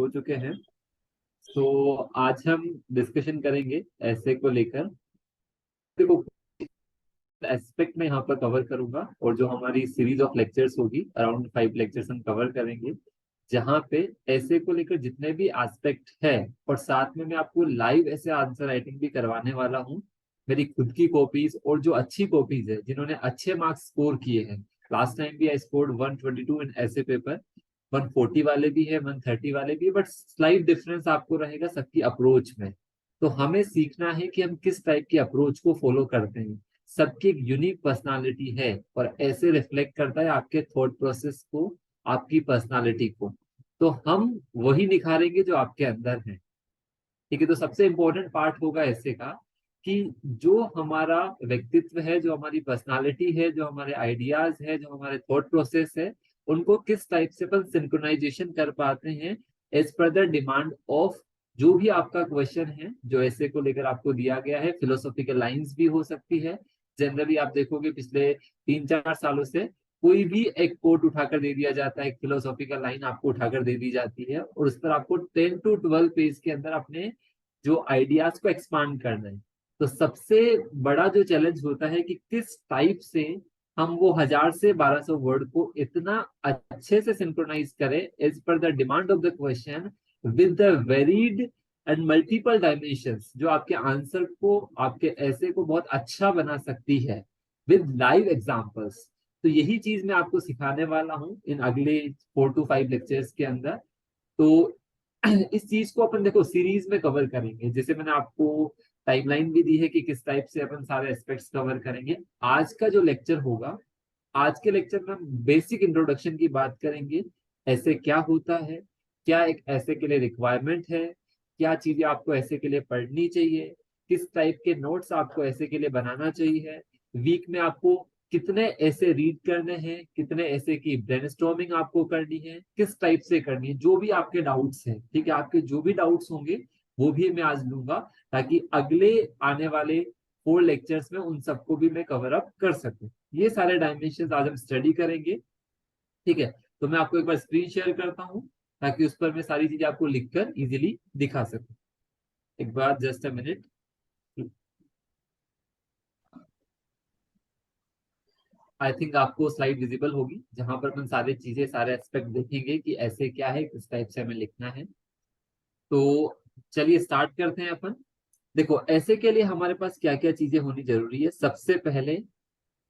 हो चुके हैं। तो आज हम डिस्कशन करेंगे ऐसे को लेकर। देखो, एस्पेक्ट में यहाँ पर कवर करूंगा, और जो हमारी सीरीज ऑफ लेक्चर्स होगी अराउंड 5 लेक्चर्स हम कवर करेंगे, जहाँ पे ऐसे को लेकर जितने भी एस्पेक्ट है, और साथ में मैं आपको लाइव ऐसे आंसर राइटिंग भी करवाने वाला हूँ। मेरी खुद की कॉपीज और जो अच्छी कॉपीज है जिन्होंने अच्छे मार्क्स स्कोर किए हैं। लास्ट टाइम भी आई स्कोर्ड 122 इन ऐसे पेपर। 140 वाले भी है, 130 वाले भी है, बट स्लाइट डिफरेंस आपको रहेगा सबकी अप्रोच में। तो हमें सीखना है कि हम किस टाइप की अप्रोच को फॉलो करते हैं। सबकी एक यूनिक पर्सनालिटी है, और ऐसे रिफ्लेक्ट करता है आपके थॉट प्रोसेस को, आपकी पर्सनालिटी को। तो हम वही निखारेंगे जो आपके अंदर है। ठीक है, तो सबसे इंपॉर्टेंट पार्ट होगा ऐसे का कि जो हमारा व्यक्तित्व है, जो हमारी पर्सनालिटी है, जो हमारे आइडियाज है, जो हमारे थॉट प्रोसेस है, उनको किस टाइप से अपन सिंक्रोनाइजेशन कर पाते हैं as per the demand of जो भी आपका क्वेश्चन है, जो ऐसे को लेकर आपको दिया गया है। फिलोसॉफिकल लाइंस भी हो सकती है। जनरली आप देखोगे पिछले 3-4 सालों से कोई भी एक कोट उठाकर दे दिया जाता है, एक फिलोसॉफिकल लाइन आपको उठाकर दे दी जाती है, और उस पर आपको 10 to 12 पेज के अंदर अपने जो आइडियाज को एक्सपांड करना है। तो सबसे बड़ा जो चैलेंज होता है कि किस टाइप से हम वो 1000 से 1200 वर्ड को इतना अच्छे से सिंक्रोनाइज करें as per the demand of the question, with the varied and multiple dimensions, जो आपके आंसर को, आपके ऐसे को बहुत अच्छा बना सकती है, विद लाइव एग्जांपल्स। तो यही चीज मैं आपको सिखाने वाला हूँ इन अगले 4 to 5 लेक्चर्स के अंदर। तो इस चीज को अपन देखो सीरीज में कवर करेंगे, जैसे मैंने आपको टाइमलाइन भी दी है कि किस टाइप से अपन सारे एस्पेक्ट्स कवर करेंगे। आज का जो लेक्चर होगा, आज के लेक्चर में हम बेसिक इंट्रोडक्शन की बात करेंगे। ऐसे क्या होता है, क्या एक ऐसे के लिए रिक्वायरमेंट है, क्या चीजें आपको ऐसे के लिए पढ़नी चाहिए, किस टाइप के नोट्स आपको ऐसे के लिए बनाना चाहिए, वीक में आपको कितने ऐसे रीड करने हैं, कितने ऐसे की ब्रेनस्टॉर्मिंग आपको करनी है, किस टाइप से करनी है, जो भी आपके डाउट्स हैं। ठीक है, आपके जो भी डाउट्स होंगे वो भी मैं आज लूंगा, ताकि अगले आने वाले 4 लेक्चर्स में उन सबको भी मैं कवर अप कर सकूं। ये सारे डायमेंशन आज हम स्टडी करेंगे। ठीक है, तो मैं आपको एक बार स्क्रीन शेयर करता हूं, ताकि उस पर मैं सारी चीजें आपको लिखकर इजीली दिखा सकूं। एक बार just a minute. I think आपको स्लाइड विजिबल होगी, जहां पर हम सारी चीजें, सारे एस्पेक्ट देखेंगे कि ऐसे क्या है, किस टाइप से हमें लिखना है। तो चलिए स्टार्ट करते हैं अपन। देखो, ऐसे के लिए हमारे पास क्या क्या चीजें होनी जरूरी है। सबसे पहले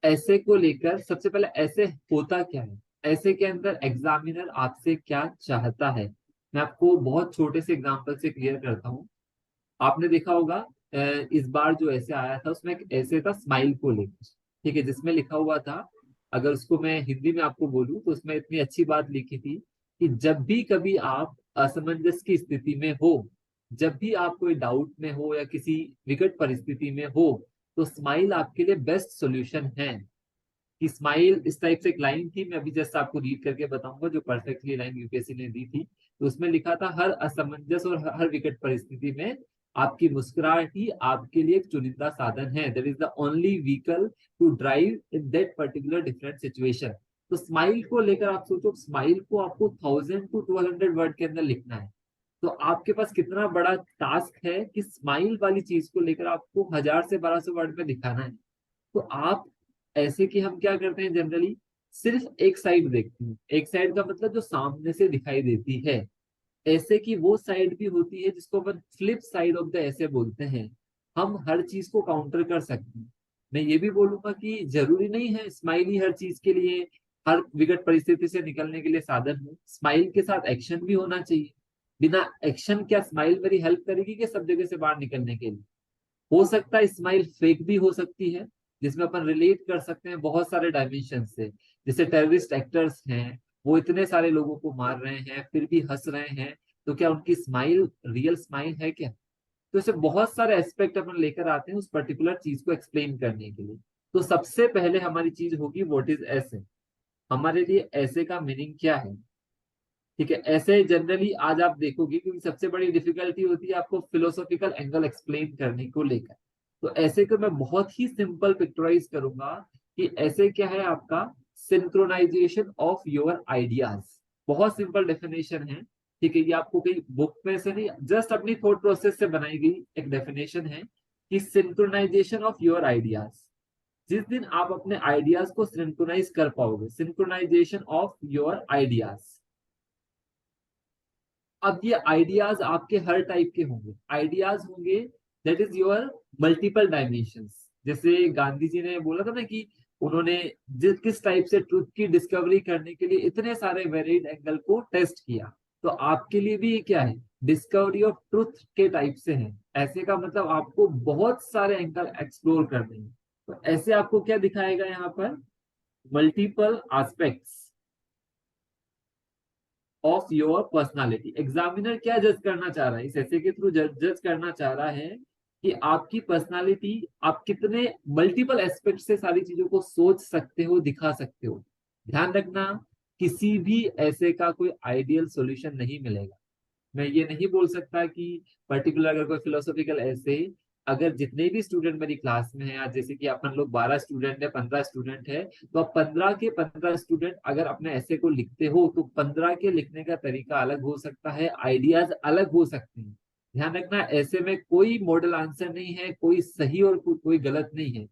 ऐसे को लेकर, सबसे पहले ऐसे होता क्या है, ऐसे के अंदर एग्जामिनर आपसे क्या चाहता है। मैं आपको बहुत छोटे से एग्जांपल से क्लियर करता हूँ। आपने देखा होगा इस बार जो ऐसे आया था उसमें एक ऐसे था स्माइल को लेकर। ठीक है, जिसमें लिखा हुआ था, अगर उसको मैं हिंदी में आपको बोलूं तो उसमें इतनी अच्छी बात लिखी थी कि जब भी कभी आप असमंजस की स्थिति में हो, जब भी आप कोई डाउट में हो या किसी विकट परिस्थिति में हो, तो स्माइल आपके लिए बेस्ट सॉल्यूशन है। कि स्माइल इस टाइप से एक लाइन थी, मैं अभी जस्ट आपको रीड करके बताऊंगा, जो परफेक्टली लाइन यूपीएससी ने दी थी। तो उसमें लिखा था, हर असमंजस और हर विकट परिस्थिति में आपकी मुस्कुराहट ही आपके लिए एक चुनिंदा साधन है। That is the only vehicle to drive in that particular different situation. तो स्माइल को लेकर आप सोचो, स्माइल को आपको 1000 to 1200 वर्ड के अंदर लिखना है। तो आपके पास कितना बड़ा टास्क है कि स्माइल वाली चीज को लेकर आपको 1000 से 1200 वर्ड में दिखाना है। तो आप ऐसे कि हम क्या करते हैं जनरली, सिर्फ एक साइड देखते हैं। एक साइड का मतलब जो सामने से दिखाई देती है। ऐसे की वो साइड भी होती है जिसको अपन फ्लिप साइड ऑफ द ऐसे बोलते हैं। हम हर चीज को काउंटर कर सकते हैं। मैं ये भी बोलूंगा कि जरूरी नहीं है स्माइल ही हर चीज के लिए, हर विकट परिस्थिति से निकलने के लिए साधन हो। स्माइल के साथ एक्शन भी होना चाहिए। बिना एक्शन क्या स्माइल मेरी हेल्प करेगी कि सब जगह से बाहर निकलने के लिए? हो सकता है स्माइल फेक भी हो सकती है, जिसमें अपन रिलेट कर सकते हैं बहुत सारे डायमेंशन से। जैसे टेररिस्ट एक्टर्स हैं, वो इतने सारे लोगों को मार रहे हैं फिर भी हंस रहे हैं, तो क्या उनकी स्माइल रियल स्माइल है क्या? तो इसे बहुत सारे एस्पेक्ट अपन लेकर आते हैं उस पर्टिकुलर चीज को एक्सप्लेन करने के लिए। तो सबसे पहले हमारी चीज होगी व्हाट इज ऐसे। हमारे लिए ऐसे का मीनिंग क्या है। ठीक है, ऐसे जनरली आज आप देखोगे, क्योंकि सबसे बड़ी डिफिकल्टी होती है आपको फिलोसॉफिकल एंगल एक्सप्लेन करने को लेकर। तो ऐसे को मैं बहुत ही सिंपल पिक्चराइज करूंगा कि ऐसे क्या है आपका, सिंक्रोनाइजेशन ऑफ योर आइडियाज। बहुत सिंपल डेफिनेशन है। ठीक है, ये आपको कहीं बुक में से नहीं, जस्ट अपनी थॉट प्रोसेस से बनाई गई एक डेफिनेशन है कि सिंक्रोनाइजेशन ऑफ योर आइडियाज। जिस दिन आप अपने आइडियाज को सिंक्रोनाइज कर पाओगे, सिंक्रोनाइजेशन ऑफ योर आइडियाज। अब ये आइडियाज आपके हर टाइप के होंगे, आइडियाज होंगे that is your multiple dimensions. जैसे गांधी जी ने बोला था ना कि उन्होंने जिस किस टाइप से ट्रुथ की डिस्कवरी करने के लिए इतने सारे वेरिड एंगल को टेस्ट किया, तो आपके लिए भी ये क्या है, डिस्कवरी ऑफ ट्रुथ के टाइप से है। ऐसे का मतलब आपको बहुत सारे एंगल एक्सप्लोर करने हैं। तो ऐसे आपको क्या दिखाएगा यहाँ पर, multiple aspects of your personality. Examiner क्या जज करना चाह रहा है, इस ऐसे के थ्रू जज करना चाह रहा है कि आपकी पर्सनालिटी, आप कितने मल्टीपल एस्पेक्ट से सारी चीजों को सोच सकते हो, दिखा सकते हो। ध्यान रखना, किसी भी ऐसे का कोई आइडियल सॉल्यूशन नहीं मिलेगा। मैं ये नहीं बोल सकता कि पर्टिकुलर अगर कोई फिलोसॉफिकल ऐसे, अगर जितने भी स्टूडेंट मेरी क्लास में हैं, आज जैसे कि अपन लोग 12 स्टूडेंट है, 15 स्टूडेंट है, तो अब 15 के 15 स्टूडेंट अगर अपने ऐसे को लिखते हो तो 15 के लिखने का तरीका अलग हो सकता है, आइडियाज अलग हो सकते हैं। ध्यान रखना, ऐसे में कोई मॉडल आंसर नहीं है, कोई सही और कोई गलत नहीं है।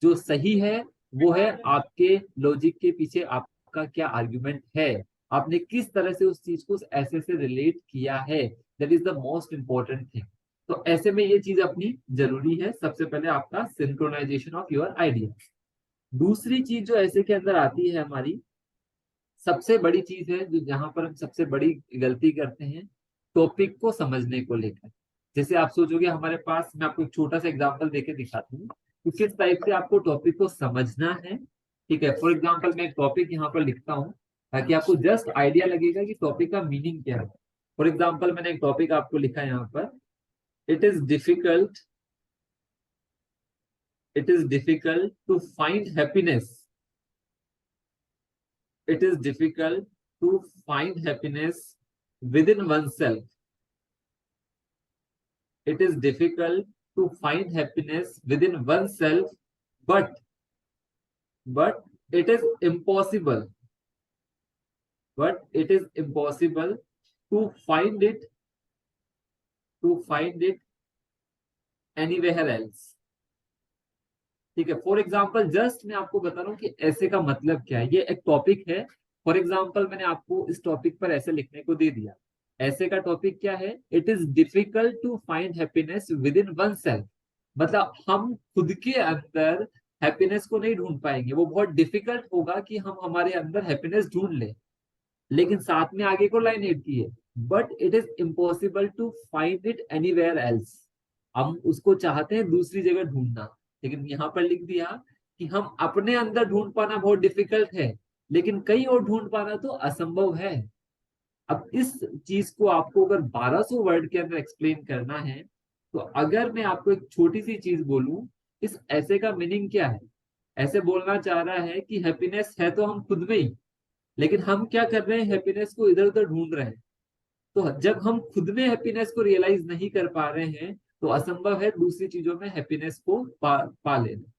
जो सही है वो है आपके लॉजिक के पीछे आपका क्या आर्ग्यूमेंट है, आपने किस तरह से उस चीज को ऐसे से रिलेट किया है, that is the most important thing. तो ऐसे में ये चीज अपनी जरूरी है, सबसे पहले आपका सिंक्रोनाइजेशन ऑफ योर आइडिया। दूसरी चीज जो ऐसे के अंदर आती है हमारी, सबसे बड़ी चीज है जो जहां पर हम सबसे बड़ी गलती करते हैं, टॉपिक को समझने को लेकर। जैसे आप सोचोगे हमारे पास, मैं आपको एक छोटा सा एग्जांपल देके दिखाता हूँ कि किस टाइप से आपको टॉपिक को समझना है। ठीक है, फॉर एग्जांपल मैं एक टॉपिक यहाँ पर लिखता हूँ ताकि आपको जस्ट आइडिया लगेगा कि टॉपिक का मीनिंग क्या है। फॉर एग्जाम्पल मैंने एक टॉपिक आपको लिखा है यहाँ पर, it is difficult, it is difficult to find happiness, it is difficult to find happiness within oneself, it is difficult to find happiness within oneself, but it is impossible, but it is impossible to find it, to find it anywhere else। ठीक है, for example just मैं आपको बता रहा हूँ कि ऐसे का मतलब क्या है, ये एक टॉपिक है। फॉर एग्जाम्पल मैंने आपको इस टॉपिक पर ऐसे लिखने को दे दिया, ऐसे का टॉपिक क्या है, it is difficult to find happiness within oneself. मतलब हम खुद के अंदर हैप्पीनेस को नहीं ढूंढ पाएंगे, वो बहुत डिफिकल्ट होगा कि हम हमारे अंदर हैप्पीनेस ढूंढ लें। लेकिन साथ में आगे को लाइन ऐड की है, but it is impossible to find it anywhere else. हम उसको चाहते हैं दूसरी जगह ढूंढना, लेकिन यहाँ पर लिख दिया कि हम अपने अंदर ढूंढ पाना बहुत डिफिकल्ट है, लेकिन कहीं और ढूंढ पाना तो असंभव है। अब इस चीज को आपको अगर 1200 वर्ड के अंदर एक्सप्लेन करना है, तो अगर मैं आपको एक छोटी सी चीज बोलूं, इस ऐसे का मीनिंग क्या है, ऐसे बोलना चाह रहा है कि हैप्पीनेस है तो हम खुद में ही, लेकिन हम क्या कर रहे हैं, हैप्पीनेस को इधर उधर ढूंढ रहे हैं। तो जब हम खुद में हैप्पीनेस को रियलाइज नहीं कर पा रहे हैं, तो असंभव है दूसरी चीजों में हैप्पीनेस को पा लेना।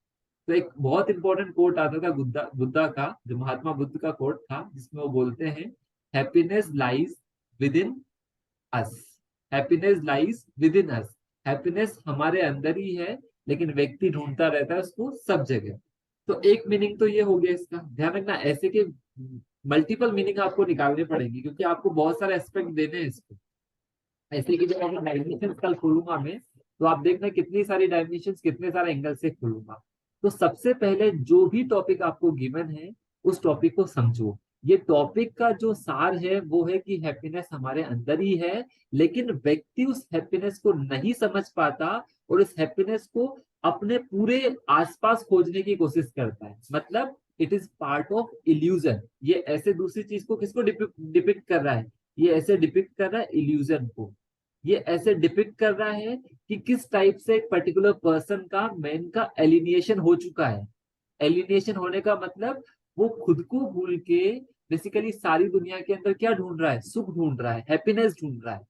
तो एक बहुत इंपॉर्टेंट कोट आता था बुद्धा बुद्धा का, जो महात्मा बुद्ध का कोट था, जिसमें वो बोलते हैं, happiness lies with in us, happiness lies with in us. Happiness हमारे अंदर ही है, लेकिन व्यक्ति ढूंढता रहता है उसको सब जगह। तो एक मीनिंग तो ये हो गया इसका। ध्यान रखना, ऐसे के मल्टीपल मीनिंग आपको निकालने पड़ेंगे, क्योंकि आपको बहुत सारे एस्पेक्ट देने हैं इसको। ऐसे की जब मैं डायमेंशन कल खोलूंगा मैं, तो आप देखना कितनी सारी डायमेंशन, कितने सारे एंगल से खोलूंगा। तो सबसे पहले जो भी टॉपिक आपको गिवन है, उस टॉपिक को समझो। ये टॉपिक का जो सार है वो है कि हैप्पीनेस हमारे अंदर ही है, लेकिन व्यक्ति उस हैप्पीनेस को नहीं समझ पाता और इस हैप्पीनेस को अपने पूरे आसपास खोजने की कोशिश करता है। मतलब it is part of illusion. ये ऐसे दूसरी चीज को किसको डिपिक्ट कर रहा है, ये ऐसे डिपिक्ट कर रहा है इल्यूजन को। ये ऐसे डिपिक्ट कर रहा है कि किस टाइप से एक पर्टिकुलर पर्सन का मैन का एलिनिएशन हो चुका है। एलिनिएशन होने का मतलब वो खुद को भूल के बेसिकली सारी दुनिया के अंदर क्या ढूंढ रहा है, सुख ढूंढ रहा है, हैप्पीनेस ढूंढ रहा है।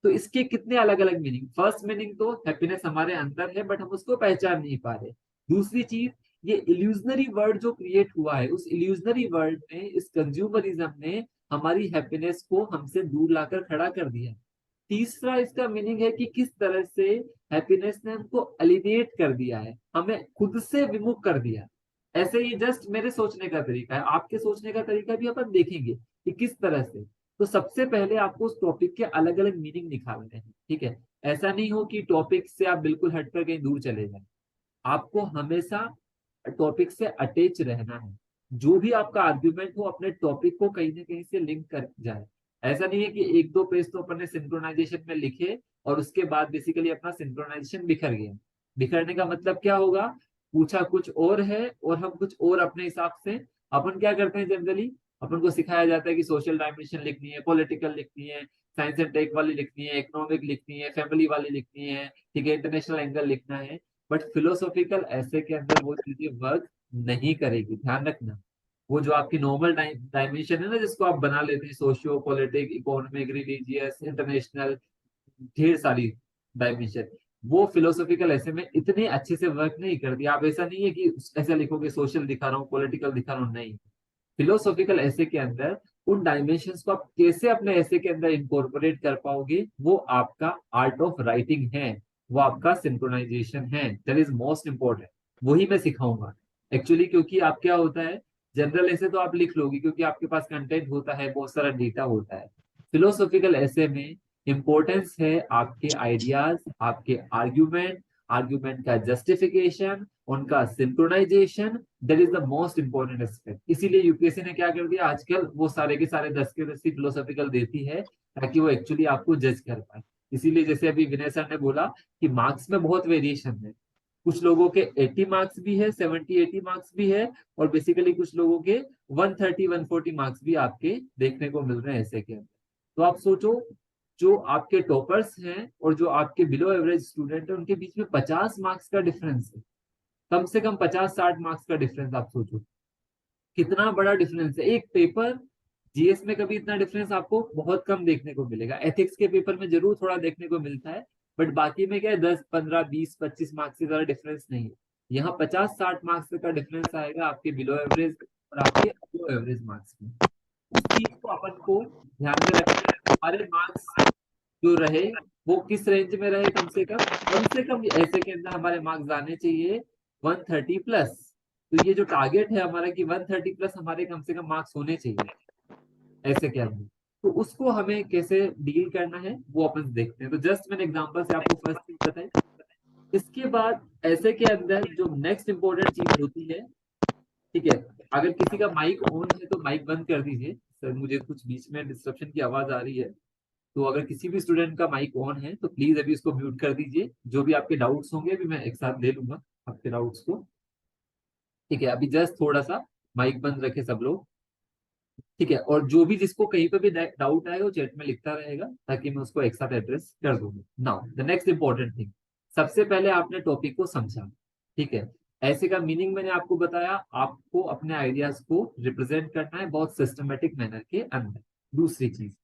तो इसके कितने अलग अलग मीनिंग, फर्स्ट मीनिंग तो हैप्पीनेस हमारे अंदर है बट हम उसको पहचान नहीं पा रहे। दूसरी चीज, ये इल्यूजनरी वर्ल्ड जो क्रिएट हुआ है, उस इल्यूजनरी वर्ल्ड में इस कंज्यूमरिज्म ने हमारी हैप्पीनेस को हमसे दूर लाकर खड़ा कर दिया। तीसरा इसका मीनिंग है कि किस तरह से हैप्पीनेस ने हमको एलिनेट कर दिया है, हमें खुद से विमुख कर दिया। ऐसे ही जस्ट मेरे सोचने का तरीका है, आपके सोचने का तरीका भी अपन देखेंगे कि किस तरह से। तो सबसे पहले आपको उस टॉपिक के अलग अलग मीनिंग निकालने हैं, ठीक है। ऐसा नहीं हो कि टॉपिक से आप बिल्कुल हटकर कहीं दूर चले जाएं। आपको हमेशा टॉपिक से अटैच रहना है। जो भी आपका आर्ग्यूमेंट हो अपने टॉपिक को कहीं ना कहीं से लिंक कर जाए। ऐसा नहीं है कि एक दो पेज तो अपन ने सिंक्रोनाइजेशन में लिखे और उसके बाद बेसिकली अपना सिंक्रोनाइजेशन बिखर गया। बिखरने का मतलब क्या होगा, पूछा कुछ और है और हम कुछ और अपने हिसाब से। अपन क्या करते हैं जनरली, अपन को सिखाया जाता है कि सोशल डायमेंशन लिखनी है, पॉलिटिकल लिखनी है, साइंस एंड टेक वाली लिखनी है, इकोनॉमिक लिखनी है, फैमिली वाली लिखनी है, ठीक है, इंटरनेशनल एंगल लिखना है। बट फिलोसॉफिकल ऐसे के अंदर वो चीजें वर्क नहीं करेगी, ध्यान रखना। वो जो आपकी नॉर्मल डायमेंशन है ना, जिसको आप बना लेते हैं, socio politic economic religious international, ढेर सारी डायमेंशन, वो फिलोसॉफिकल ऐसे में इतने अच्छे से वर्क नहीं करती। आप ऐसा नहीं है कि ऐसा लिखोगे सोशल दिखा रहा हूँ पॉलिटिकल दिखा रहा हूँ, नहीं। फिलोसॉफिकल ऐसे के अंदर उन डायमेंशंस को आप कैसे अपने ऐसे के अंदर इंकॉर्पोरेट कर पाओगे, वो आपका आर्ट ऑफ राइटिंग है, वो आपका सिंक्रोनाइजेशन है, दैट इज मोस्ट इंपॉर्टेंट। वही मैं सिखाऊंगा एक्चुअली। क्योंकि आप क्या होता है, जनरल ऐसे तो आप लिख लोगे क्योंकि आपके पास कंटेंट होता है, बहुत सारा डेटा होता है। फिलोसॉफिकल ऐसे में इंपॉर्टेंस है आपके आइडियाज, आपके आर्ग्यूमेंट, आर्ग्यूमेंट का जस्टिफिकेशन, उनका synchronisation, that is the most important aspect. इसीलिए यूपीएससी ने क्या कर दिया आजकल, वो सारे के सारे 10 के 10 ही फिलोसॉफिकल देती है, ताकि वो एक्चुअली आपको जज कर पाए। इसीलिए जैसे अभी विनय सर ने बोला कि मार्क्स में बहुत वेरिएशन है। कुछ लोगों के 80 मार्क्स भी है, 70-80 मार्क्स भी है, और बेसिकली कुछ लोगों के 130-140 मार्क्स भी आपके देखने को मिल रहे हैं ऐसे के अंदर। तो आप सोचो, जो आपके टॉपर्स हैं और जो आपके बिलो एवरेज स्टूडेंट है, उनके बीच में 50 मार्क्स का डिफरेंस है। कम से कम 50-60 मार्क्स का डिफरेंस, आप सोचो कितना बड़ा डिफरेंस है एक पेपर। जीएस में कभी इतना डिफरेंस आपको बहुत कम देखने को मिलेगा, एथिक्स के पेपर में जरूर थोड़ा देखने को मिलता है, बट बाकी में क्या है, 10-15-20-25 मार्क्स से ज्यादा डिफरेंस नहीं है। यहाँ 50-60 मार्क्स का डिफरेंस आएगा आपके बिलो एवरेज और आपके अबो एवरेज मार्क्स में। उस चीज को अपन को ध्यान में रखना है, हमारे मार्क्स जो रहे वो किस रेंज में रहे, कम से कम ऐसे के अंदर हमारे मार्क्स आने चाहिए 130+। तो ये जो टारगेट है हमारा कि 130+ हमारे कम से कम मार्क्स होने चाहिए ऐसे के अंदर। तो उसको हमें कैसे डील करना है वो अपन देखते हैं। तो जस्ट मैंने एग्जांपल से आपको फर्स्ट चीज बताई। इसके बाद ऐसे के अंदर जो नेक्स्ट इंपॉर्टेंट चीज होती है, ठीक है, अगर किसी का माइक ऑन है तो माइक बंद कर दीजिए सर, मुझे कुछ बीच में डिस्ट्रप्शन की आवाज आ रही है। तो अगर किसी भी स्टूडेंट का माइक ऑन है तो प्लीज अभी उसको म्यूट कर दीजिए। जो भी आपके डाउट्स होंगे अभी मैं एक साथ ले लूंगा आपके डाउट्स को, ठीक है। अभी जस्ट थोड़ा सा माइक बंद रखे सब लोग, ठीक है। और जो भी जिसको कहीं पे भी डाउट आएगा वो चैट में लिखता रहेगा, ताकि मैं उसको एक साथ एड्रेस कर दूंगा। Now the next important thing, सबसे पहले आपने टॉपिक को समझा, ठीक है। ऐसे का मीनिंग मैंने आपको बताया, आपको अपने आइडियाज को रिप्रेजेंट करना है बहुत सिस्टमेटिक मैनर के अंदर। दूसरी चीज,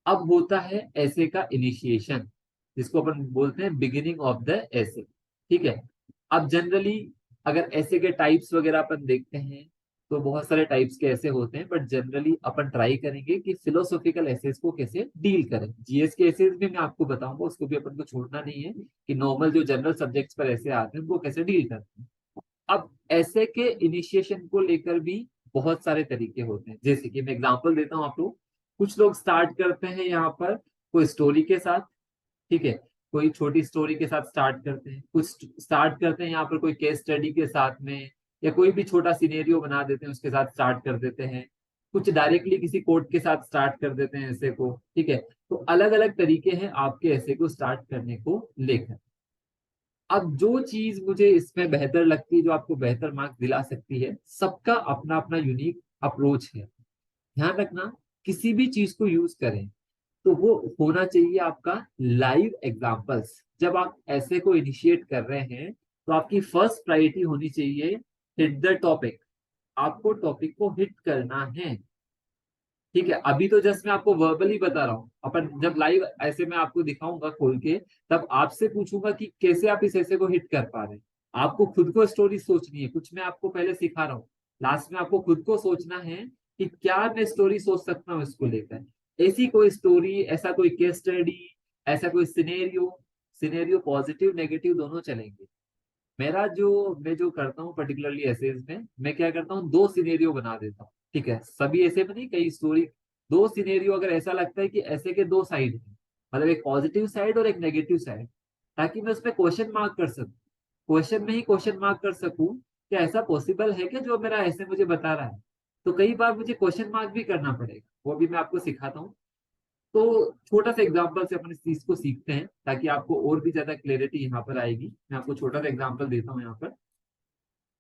अब होता है ऐसे का इनिशिएशन, जिसको अपन बोलते हैं बिगिनिंग ऑफ द ऐसे, ठीक है। अब जनरली अगर ऐसे के टाइप्स वगैरह अपन देखते हैं तो बहुत सारे टाइप्स के ऐसे होते हैं, बट जनरली अपन ट्राई करेंगे कि फिलोसॉफिकल एसेस को कैसे डील करें। जीएस के एसेस भी मैं आपको बताऊंगा, उसको भी अपन को छोड़ना नहीं है कि नॉर्मल जो जनरल सब्जेक्ट्स पर ऐसे आते हैं वो कैसे डील करते हैं। अब ऐसे के इनिशिएशन को लेकर भी बहुत सारे तरीके होते हैं, जैसे कि मैं एग्जांपल देता हूँ आप लोग। कुछ लोग स्टार्ट करते हैं यहाँ पर कोई स्टोरी के साथ, ठीक है, कोई छोटी स्टोरी के साथ स्टार्ट करते हैं, कुछ स्टार्ट करते हैं यहाँ पर कोई केस स्टडी के साथ में, या कोई भी छोटा सिनेरियो बना देते हैं उसके साथ स्टार्ट कर देते हैं। कुछ डायरेक्टली किसी कोर्ट के साथ स्टार्ट कर देते हैं ऐसे को, ठीक है। तो अलग अलग तरीके हैं आपके ऐसे को स्टार्ट करने को लेकर। अब जो चीज मुझे इसमें बेहतर लगती है, जो आपको बेहतर मार्क्स दिला सकती है, सबका अपना अपना यूनिक अप्रोच है। ध्यान रखना, किसी भी चीज को यूज करें तो वो होना चाहिए आपका लाइव एग्जांपल्स। जब आप ऐसे को इनिशिएट कर रहे हैं तो आपकी फर्स्ट प्रायोरिटी होनी चाहिए हिट द टॉपिक। आपको टॉपिक को हिट करना है, ठीक है। अभी तो जस्ट मैं आपको वर्बली बता रहा हूँ, अपन जब लाइव ऐसे मैं आपको दिखाऊंगा खोल के, तब आपसे पूछूंगा कि कैसे आप इस ऐसे को हिट कर पा रहे हैं। आपको खुद को स्टोरी सोचनी है, कुछ मैं आपको पहले सिखा रहा हूँ। लास्ट में आपको खुद को सोचना है कि क्या मैं स्टोरी सोच सकता हूँ इसको लेकर। ऐसी कोई स्टोरी, ऐसा कोई केस स्टडी, ऐसा कोई सिनेरियो, सिनेरियो पॉजिटिव नेगेटिव दोनों चलेंगे। मेरा जो मैं जो करता हूँ पर्टिकुलरली एसेज में, मैं क्या करता हूँ, दो सिनेरियो बना देता हूँ। ठीक है, सभी ऐसे में नहीं, कई स्टोरी दो सिनेरियो, अगर ऐसा लगता है कि ऐसे के दो साइड हैं, मतलब एक पॉजिटिव साइड और एक नेगेटिव साइड, ताकि मैं उसमें क्वेश्चन मार्क कर सकूं, क्वेश्चन में ही क्वेश्चन मार्क कर सकूं कि ऐसा पॉसिबल है कि जो मेरा ऐसे मुझे बता रहा है। तो कई बार मुझे क्वेश्चन मार्क भी करना पड़ेगा, वो भी मैं आपको सिखाता हूँ। तो छोटा सा एग्जांपल से अपन इस चीज को सीखते हैं, ताकि आपको और भी ज्यादा क्लेरिटी यहाँ पर आएगी। मैं आपको छोटा सा एग्जांपल देता हूँ यहाँ पर।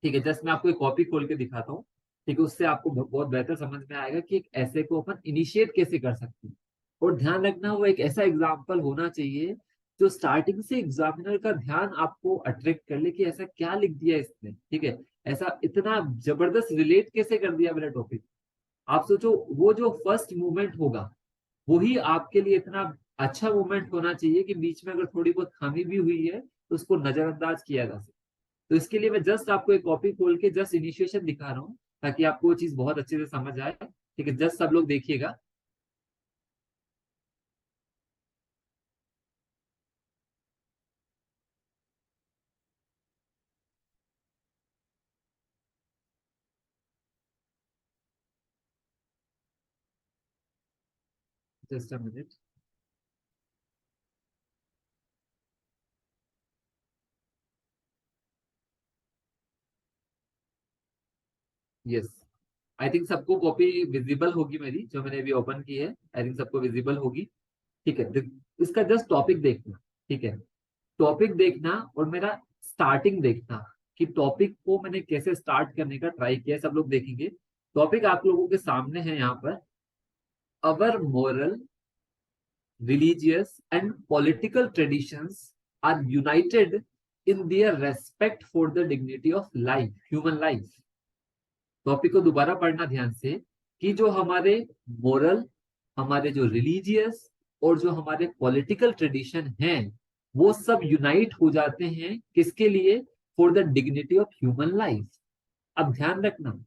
ठीक है, जस्ट मैं आपको एक कॉपी खोल के दिखाता हूँ। ठीक है, उससे आपको बहुत बेहतर समझ में आएगा कि एक ऐसे को अपन इनिशिएट कैसे कर सकते हैं। और ध्यान रखना, वो एक ऐसा एग्जाम्पल होना चाहिए जो स्टार्टिंग से एग्जामिनर का ध्यान आपको अट्रैक्ट कर ले कि ऐसा क्या लिख दिया इसने। ठीक है, ऐसा इतना जबरदस्त रिलेट कैसे कर दिया मेरा टॉपिक। आप सोचो, वो जो फर्स्ट मूवमेंट होगा वही आपके लिए इतना अच्छा मूवमेंट होना चाहिए कि बीच में अगर थोड़ी बहुत खामी भी हुई है तो उसको नजरअंदाज किया जा सके। तो इसके लिए मैं जस्ट आपको एक कॉपी खोल के जस्ट इनिशिएशन दिखा रहा हूँ, ताकि आपको वो चीज बहुत अच्छे से समझ आए। ठीक है, जस्ट सब लोग देखिएगा। Just a minute. Yes, I think सबको कॉपी विजिबल होगी मेरी, जो मैंने अभी ओपन की है। आई थिंक सबको विजिबल होगी। ठीक है, इसका जस्ट टॉपिक देखना। ठीक है, टॉपिक देखना और मेरा स्टार्टिंग देखना, कि टॉपिक को मैंने कैसे स्टार्ट करने का ट्राई किया है, सब लोग देखेंगे। टॉपिक आप लोगों के सामने है यहाँ पर। अवर moral, religious and political traditions are united in their respect for the dignity of life, human life। Topic को दोबारा पढ़ना ध्यान से, कि जो हमारे मोरल, हमारे जो रिलीजियस और जो हमारे पॉलिटिकल ट्रेडिशन हैं, वो सब यूनाइट हो जाते हैं किसके लिए? For the dignity of human life. अब ध्यान रखना,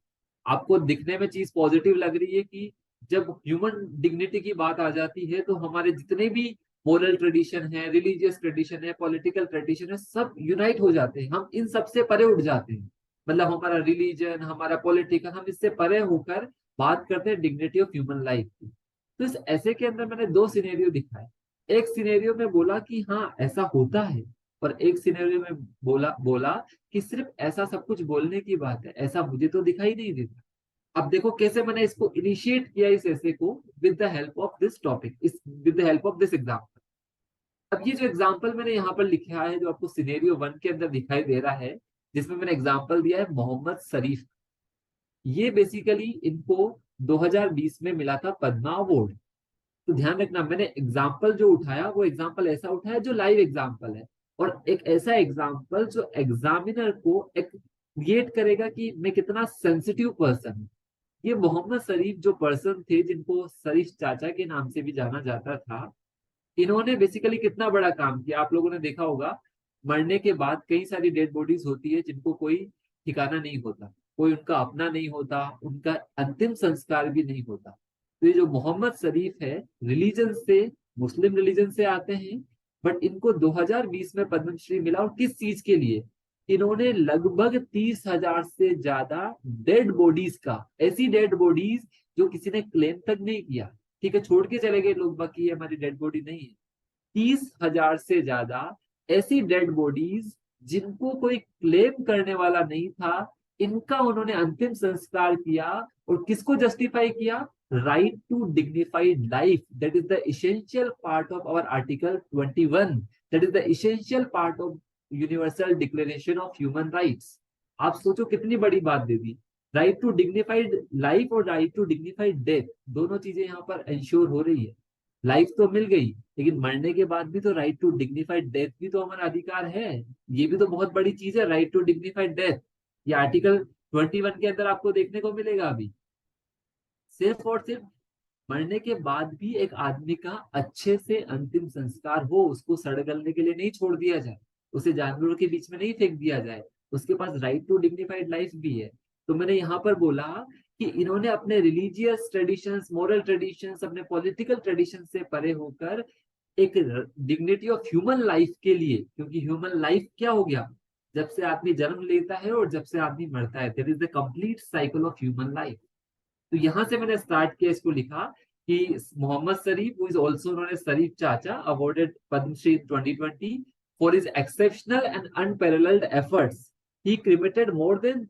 आपको दिखने में चीज पॉजिटिव लग रही है कि जब ह्यूमन डिग्निटी की बात आ जाती है तो हमारे जितने भी मोरल ट्रेडिशन है, रिलीजियस ट्रेडिशन है, पॉलिटिकल ट्रेडिशन है, सब यूनाइट हो जाते हैं, हम इन सबसे परे उठ जाते हैं। मतलब हमारा रिलीजन, हमारा पॉलिटिकल, हम इससे परे होकर बात करते हैं डिग्निटी ऑफ ह्यूमन लाइफ की। तो इस ऐसे के अंदर मैंने दो सिनेरियो दिखाए। एक सिनेरियो में बोला कि हाँ ऐसा होता है, और एक सिनेरियो में बोला बोला कि सिर्फ ऐसा सब कुछ बोलने की बात है, ऐसा मुझे तो दिखाई नहीं देता। अब देखो कैसे मैंने इसको इनिशिएट किया, इस ऐसे को, with the help of this topic, इस with the help of this example. अब ये जो एग्जाम्पल मैंने यहाँ पर लिखा है, जो आपको सिनेरियो वन के अंदर दिखाई दे रहा है, जिसमें मैंने एग्जाम्पल दिया है मोहम्मद शरीफ। ये बेसिकली इनको 2020 में मिला था पद्मा अवार्ड। तो ध्यान रखना, मैंने एग्जाम्पल जो उठाया वो एग्जाम्पल ऐसा उठाया जो लाइव एग्जाम्पल है, और एक ऐसा एग्जाम्पल जो एग्जामिनर को एक क्रिएट करेगा कि मैं कितना सेंसिटिव पर्सन हूँ। ये मोहम्मद शरीफ जो पर्सन थे, जिनको शरीफ चाचा के नाम से भी जाना जाता था, इन्होंने बेसिकली कितना बड़ा काम किया। आप लोगों ने देखा होगा, मरने के बाद कई सारी डेड बॉडीज होती है जिनको कोई ठिकाना नहीं होता, कोई उनका अपना नहीं होता, उनका अंतिम संस्कार भी नहीं होता। तो ये जो मोहम्मद शरीफ है, रिलीजन से, मुस्लिम रिलीजन से आते हैं, बट इनको 2020 में पद्मश्री मिला, और किस चीज के लिए? इन्होंने लगभग 30,000 से ज्यादा डेड बॉडीज का, ऐसी डेड बॉडीज जो किसी ने क्लेम तक नहीं किया, ठीक है, छोड़ के चले गए लोग, बाकी ये हमारी डेड बॉडी नहीं है, 30,000 से ज्यादा ऐसी डेड बॉडीज जिनको कोई क्लेम करने वाला नहीं था, इनका उन्होंने अंतिम संस्कार किया। और किसको जस्टिफाई किया? Right to dignified life, that is the essential part of our article 21, that is the essential part of universal declaration of human rights. आप सोचो कितनी बड़ी बात दे दी। राइट टू डिग्निफाइड लाइफ और राइट टू डिग्निफाइड डेथ, दोनों चीजें यहाँ पर इंश्योर हो रही है। लाइफ तो मिल गई, लेकिन मरने के बाद भी तो राइट टू डिग्निफाइड डेथ भी तो हमारा अधिकार है। ये भी तो बहुत बड़ी चीज है, राइट टू डिग्निफाइड डेथ। ये आर्टिकल 21 के अंदर आपको देखने को मिलेगा अभी। सिर्फ और सिर्फ मरने के बाद भी एक आदमी का अच्छे से अंतिम संस्कार हो, उसको सड़ गलने के लिए नहीं छोड़ दिया जाए, उसे जानवरों के बीच में नहीं फेंक दिया जाए, उसके पास राइट टू डिग्निफाइड लाइफ भी है। तो मैंने यहाँ पर बोला कि इन्होंने अपने रिलीजियस ट्रेडिशंस, मोरल ट्रेडिशंस, अपने पॉलिटिकल ट्रेडिशन से परे होकर एक डिग्निटी ऑफ ह्यूमन लाइफ के लिए, क्योंकि ह्यूमन लाइफ क्या हो गया, जब से आदमी जन्म लेता है और जब से आदमी मरता है, that is the complete cycle of human life. तो यहां से मैंने स्टार्ट किया, इसको लिखा कि Mohammad Sharif, who is also known as Sharif Chacha, awarded Padma Shri 2020 for his exceptional and unparalleled efforts, he cremated more than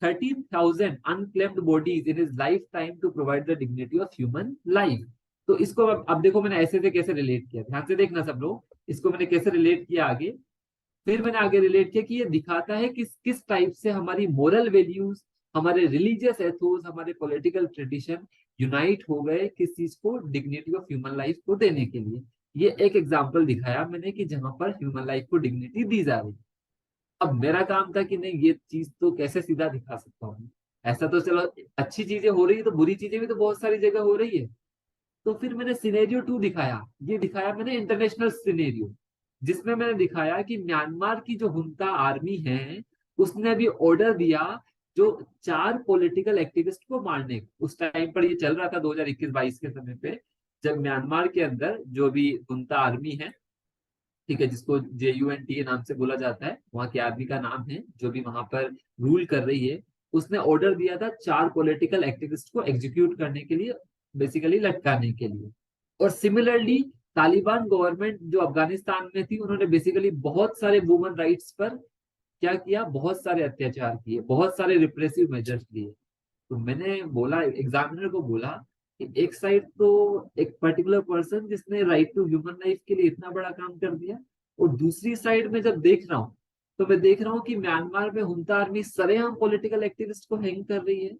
13,000 unclaimed bodies in his lifetime to provide the dignity of human life। तो इसको अब देखो मैंने ऐसे से कैसे रिलेट किया, ध्यान से देखना सब लोग, इसको मैंने कैसे रिलेट किया आगे। फिर मैंने आगे रिलेट किया कि ये दिखाता है कि किस टाइप से हमारी मोरल वैल्यूज, हमारे रिलीजियस एथोस, हमारे पॉलिटिकल ट्रेडिशन यूनाइट हो गए किस चीज को, डिग्निटी ऑफ ह्यूमन लाइफ को देने के लिए। ये एक एग्जाम्पल दिखाया मैंने कि जहां पर ह्यूमन लाइफ को डिग्निटी दी जा रही। अब मेरा काम था कि नहीं, ये चीज तो कैसे सीधा दिखा सकता हूँ, ऐसा तो चलो अच्छी चीजें हो रही है तो बुरी चीजें भी तो बहुत सारी जगह हो रही है। तो फिर मैंने सिनेरियो 2 दिखाया, ये दिखाया मैंने इंटरनेशनल सिनेरियो, जिसमें मैंने दिखाया कि म्यांमार की जो हुंता आर्मी है, उसने भी ऑर्डर दिया जो 4 पॉलिटिकल एक्टिविस्ट को मारने को। उस टाइम पर ये चल रहा था 2021-22 के समय पे, जब म्यांमार के अंदर जो भी हुंता आर्मी है, ठीक है, जिसको JUNT नाम से बोला जाता है, वहां की आर्मी का नाम है, जो भी वहां पर रूल कर रही है, उसने ऑर्डर दिया था 4 पॉलिटिकल एक्टिविस्ट को एग्जीक्यूट करने के लिए, बेसिकली लटकाने के लिए। और सिमिलरली तालिबान गवर्नमेंट जो अफगानिस्तान में थी, उन्होंने बेसिकली बहुत सारे वुमन राइट्स पर क्या किया, बहुत सारे अत्याचार किए, बहुत सारे रिप्रेसिव मेजर्स लिए। तो मैंने बोला, एग्जामिनर को बोला कि एक साइड तो एक पर्टिकुलर पर्सन जिसने राइट टू ह्यूमन लाइफ के लिए इतना बड़ा काम कर दिया, और दूसरी साइड में जब देख रहा हूँ तो मैं देख रहा हूँ कि म्यांमार में हुंता आर्मी सरेआम पॉलिटिकल एक्टिविस्ट को हैंग कर रही है,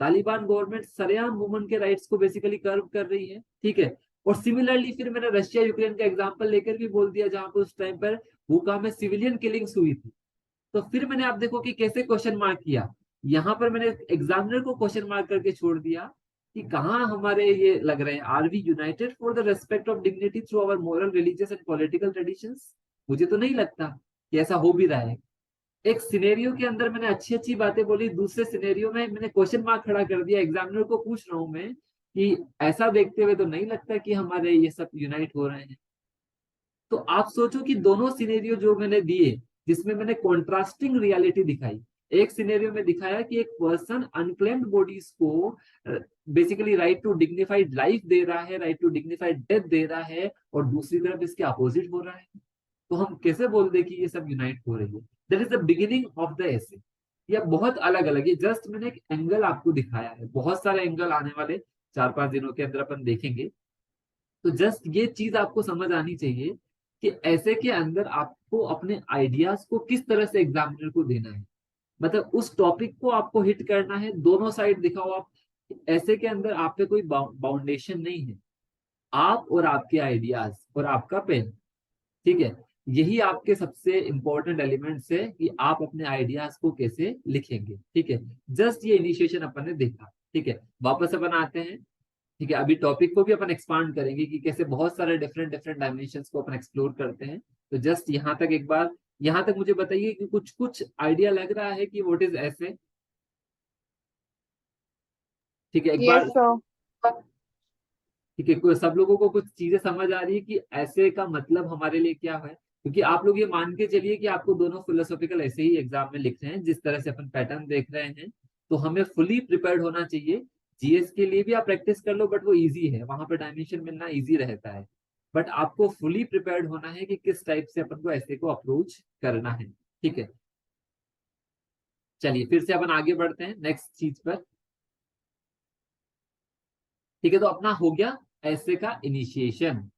तालिबान गवर्नमेंट सरेआम वुमन के राइट्स को बेसिकली कर्व कर रही है, ठीक है। और सिमिलरली फिर मैंने रशिया यूक्रेन का एग्जांपल लेकर भी बोल दिया, जहां पर उस टाइम पर वुका में सिविलियन किलिंग्स हुई थी। तो फिर मैंने, आप देखो कि कैसे क्वेश्चन मार्क किया, यहां पर मैंने एग्जामिनर को क्वेश्चन मार्क करके छोड़ दिया कि कहाँ हमारे ये लग रहे हैं, are we united for the respect of dignity through our moral, religious and political traditions. मुझे तो नहीं लगता कि ऐसा हो भी रहा है। एक सिनेरियो के अंदर मैंने अच्छी अच्छी बातें बोली, दूसरे सिनेरियो में मैंने क्वेश्चन मार्क खड़ा कर दिया। एग्जामिनर को पूछ रहा हूं मैं कि ऐसा देखते हुए तो नहीं लगता कि हमारे ये सब यूनाइट हो रहे हैं। तो आप सोचो कि दोनों सिनेरियो जो मैंने दिए, जिसमें मैंने कॉन्ट्रास्टिंग रियलिटी दिखाई, एक सिनेरियो में दिखाया कि एक पर्सन अनक्लेम्ड बॉडीज को basically right to dignified life दे रहा है, राइट टू डिग्निफाइड डेथ दे रहा है, और दूसरी तरफ इसके अपोजिट हो रहा है। तो हम कैसे बोल दे कि ये सब यूनाइट हो रही है? That is the beginning of the essay. ये बहुत अलग अलग है, जस्ट मैंने एक एंगल आपको दिखाया है, बहुत सारे एंगल आने वाले 4-5 दिनों के अंदर अपन देखेंगे। तो जस्ट ये चीज आपको समझ आनी चाहिए कि ऐसे के अंदर आपको अपने आइडियाज को किस तरह से एग्जामिनर को देना है, मतलब उस टॉपिक को आपको हिट करना है, दोनों साइड दिखाओ आप। ऐसे के अंदर आप पे कोई बाउंडेशन नहीं है, आप और आपके आइडियाज और आपका पेन, ठीक है, यही आपके सबसे इंपॉर्टेंट एलिमेंट्स है कि आप अपने आइडियाज को कैसे लिखेंगे, ठीक है। जस्ट ये इनिशिएशन अपन ने देखा, ठीक है। वापस अपन आते हैं, ठीक है, अभी टॉपिक को भी अपन एक्सपांड करेंगे कि कैसे बहुत सारे डिफरेंट डिफरेंट डायमेंशंस को अपन एक्सप्लोर करते हैं। तो जस्ट यहाँ तक एक बार, यहाँ तक मुझे बताइए कि कुछ कुछ आइडिया लग रहा है कि व्हाट इज ऐसे, ठीक है, एक यस बार, सर। ठीक है, सब लोगों को कुछ चीजें समझ आ रही है कि ऐसे का मतलब हमारे लिए क्या है? क्योंकि आप लोग ये मान के चलिए कि आपको दोनों फिलोसॉफिकल ऐसे ही एग्जाम में लिख रहे हैं, जिस तरह से अपन पैटर्न देख रहे हैं, तो हमें फुली प्रिपेयर्ड होना चाहिए। जीएस के लिए भी आप प्रैक्टिस कर लो, बट वो इजी है, वहां पर डायमेंशन मिलना इजी रहता है। बट आपको फुली प्रिपेयर्ड होना है कि किस टाइप से अपन को ऐसे को अप्रोच करना है, ठीक है। चलिए फिर से अपन आगे बढ़ते हैं नेक्स्ट चीज पर, ठीक है। तो अपना हो गया ऐसे का इनिशिएशन,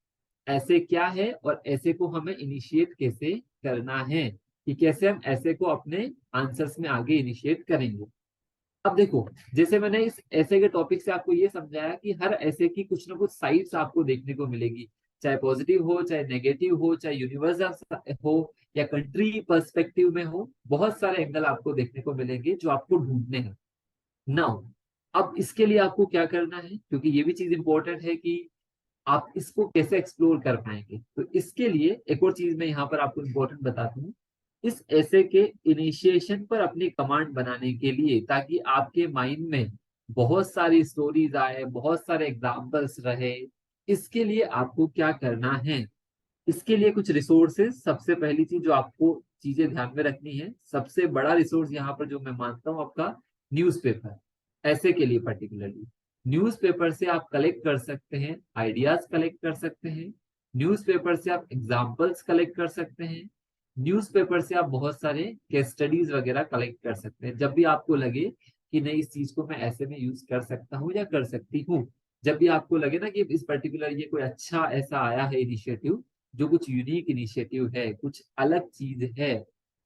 ऐसे क्या है और ऐसे को हमें इनिशिएट कैसे करना है, कि कैसे हम ऐसे को अपने आंसर्स में आगे इनिशिएट करेंगे। अब देखो, जैसे मैंने इस ऐसे के टॉपिक से आपको ये समझाया कि हर ऐसे की कुछ ना कुछ साइड्स आपको देखने को मिलेगी, चाहे पॉजिटिव हो, चाहे नेगेटिव हो, चाहे यूनिवर्सल हो, या कंट्री पर्सपेक्टिव में हो, बहुत सारे एंगल आपको देखने को मिलेंगे जो आपको ढूंढने हैं। नाउ, अब इसके लिए आपको क्या करना है, क्योंकि ये भी चीज इंपॉर्टेंट है कि आप इसको कैसे एक्सप्लोर कर पाएंगे। तो इसके लिए एक और चीज मैं यहाँ पर आपको इम्पोर्टेंट बताता हूँ, इस ऐसे के इनिशिएशन पर अपनी कमांड बनाने के लिए, ताकि आपके माइंड में बहुत सारी स्टोरीज आए, बहुत सारे एग्जाम्पल्स रहे। इसके लिए आपको क्या करना है, इसके लिए कुछ रिसोर्सेज, सबसे पहली चीज जो आपको चीजें ध्यान में रखनी है, सबसे बड़ा रिसोर्स यहाँ पर जो मैं मानता हूँ आपका न्यूज़पेपर। ऐसे के लिए पर्टिकुलरली न्यूज़पेपर से आप कलेक्ट कर सकते हैं, आइडियाज कलेक्ट कर सकते हैं, न्यूज़पेपर से आप एग्जाम्पल्स कलेक्ट कर सकते हैं, न्यूज़पेपर से आप बहुत सारे केस स्टडीज वगैरह कलेक्ट कर सकते हैं। जब भी आपको लगे कि नहीं इस चीज को मैं ऐसे में यूज कर सकता हूँ या कर सकती हूँ, जब भी आपको लगे ना कि इस पर्टिकुलर ये कोई अच्छा ऐसा आया है इनिशिएटिव, जो कुछ यूनिक इनिशिएटिव है, कुछ अलग चीज है,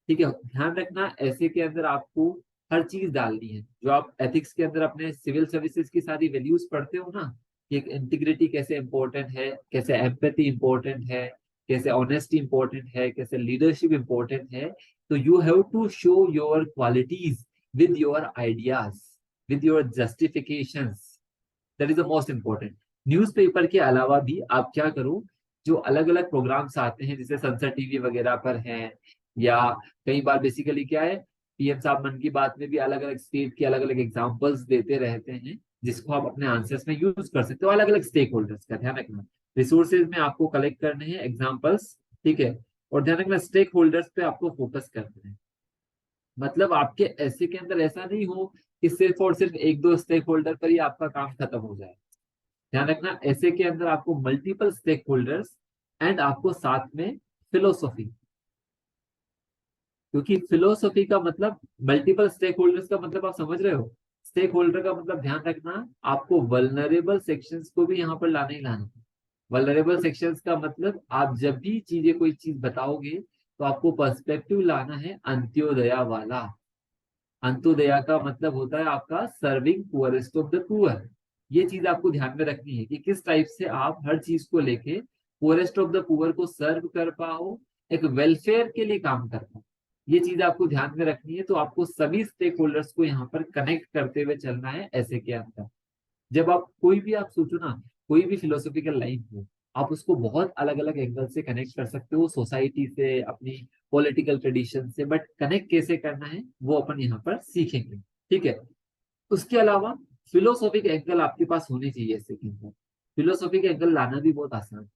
ठीक है, ध्यान रखना ऐसे के अंदर आपको हर चीज डालनी है। जो आप एथिक्स के अंदर अपने सिविल सर्विसेज की सारी वैल्यूज पढ़ते हो ना, कि एक इंटीग्रिटी कैसे इंपॉर्टेंट है, कैसे एम्पैथी इंपॉर्टेंट है, कैसे ऑनेस्टी इंपॉर्टेंट है, कैसे लीडरशिप इंपॉर्टेंट है, तो you have to show your qualities with your ideas, with your justifications. That is the most important. Newspaper के अलावा भी आप क्या करो, जो अलग अलग प्रोग्राम्स आते हैं जैसे सनसद टीवी वगैरह पर हैं, या कई बार बेसिकली क्या है, पीएम साहब मन की बात में भी अलग अलग स्टेट के अलग अलग एग्जांपल्स देते रहते हैं, जिसको आप अपने आंसर्स में यूज कर सकते हो। अलग अलग स्टेक होल्डर्स का ध्यान रखना, रिसोर्सेज में आपको कलेक्ट करने हैं एग्जाम्पल्स, ठीक है, और ध्यान रखना स्टेक होल्डर्स पे आपको फोकस करना है। मतलब आपके ऐसे के अंदर ऐसा नहीं हो कि सिर्फ और सिर्फ एक दो स्टेक होल्डर पर ही आपका काम खत्म हो जाए। ध्यान रखना ऐसे के अंदर आपको मल्टीपल स्टेक होल्डर्स एंड आपको साथ में फिलोसॉफी, क्योंकि फिलोसॉफी का मतलब मल्टीपल स्टेक होल्डर्स का मतलब आप समझ रहे हो। स्टेक होल्डर का मतलब ध्यान रखना आपको वल्नरेबल सेक्शंस को भी यहाँ पर लाना ही लाना है। वल्नरेबल सेक्शंस का मतलब आप जब भी चीजें कोई चीज बताओगे तो आपको पर्सपेक्टिव लाना है अंत्योदया वाला। अंत्योदया का मतलब होता है आपका serving poorest of the poor. ये चीज आपको ध्यान में रखनी है कि किस टाइप से आप हर चीज को लेके पुअरेस्ट ऑफ द पुअर को सर्व कर पाओ, एक वेलफेयर के लिए काम कर पाओ। ये चीज आपको ध्यान में रखनी है। तो आपको सभी स्टेक होल्डर्स को यहाँ पर कनेक्ट करते हुए चलना है ऐसे के अंदर। जब आप कोई भी आप सोचो ना, कोई भी फिलोसॉफिकल लाइन हो, आप उसको बहुत अलग अलग एंगल से कनेक्ट कर सकते हो, सोसाइटी से, अपनी पॉलिटिकल ट्रेडिशन से, बट कनेक्ट कैसे करना है वो अपन यहाँ पर सीखेंगे, ठीक है। उसके अलावा फिलोसॉफिक एंगल आपके पास होने चाहिए ऐसे के अंदर। फिलोसॉफिक एंगल लाना भी बहुत आसान है।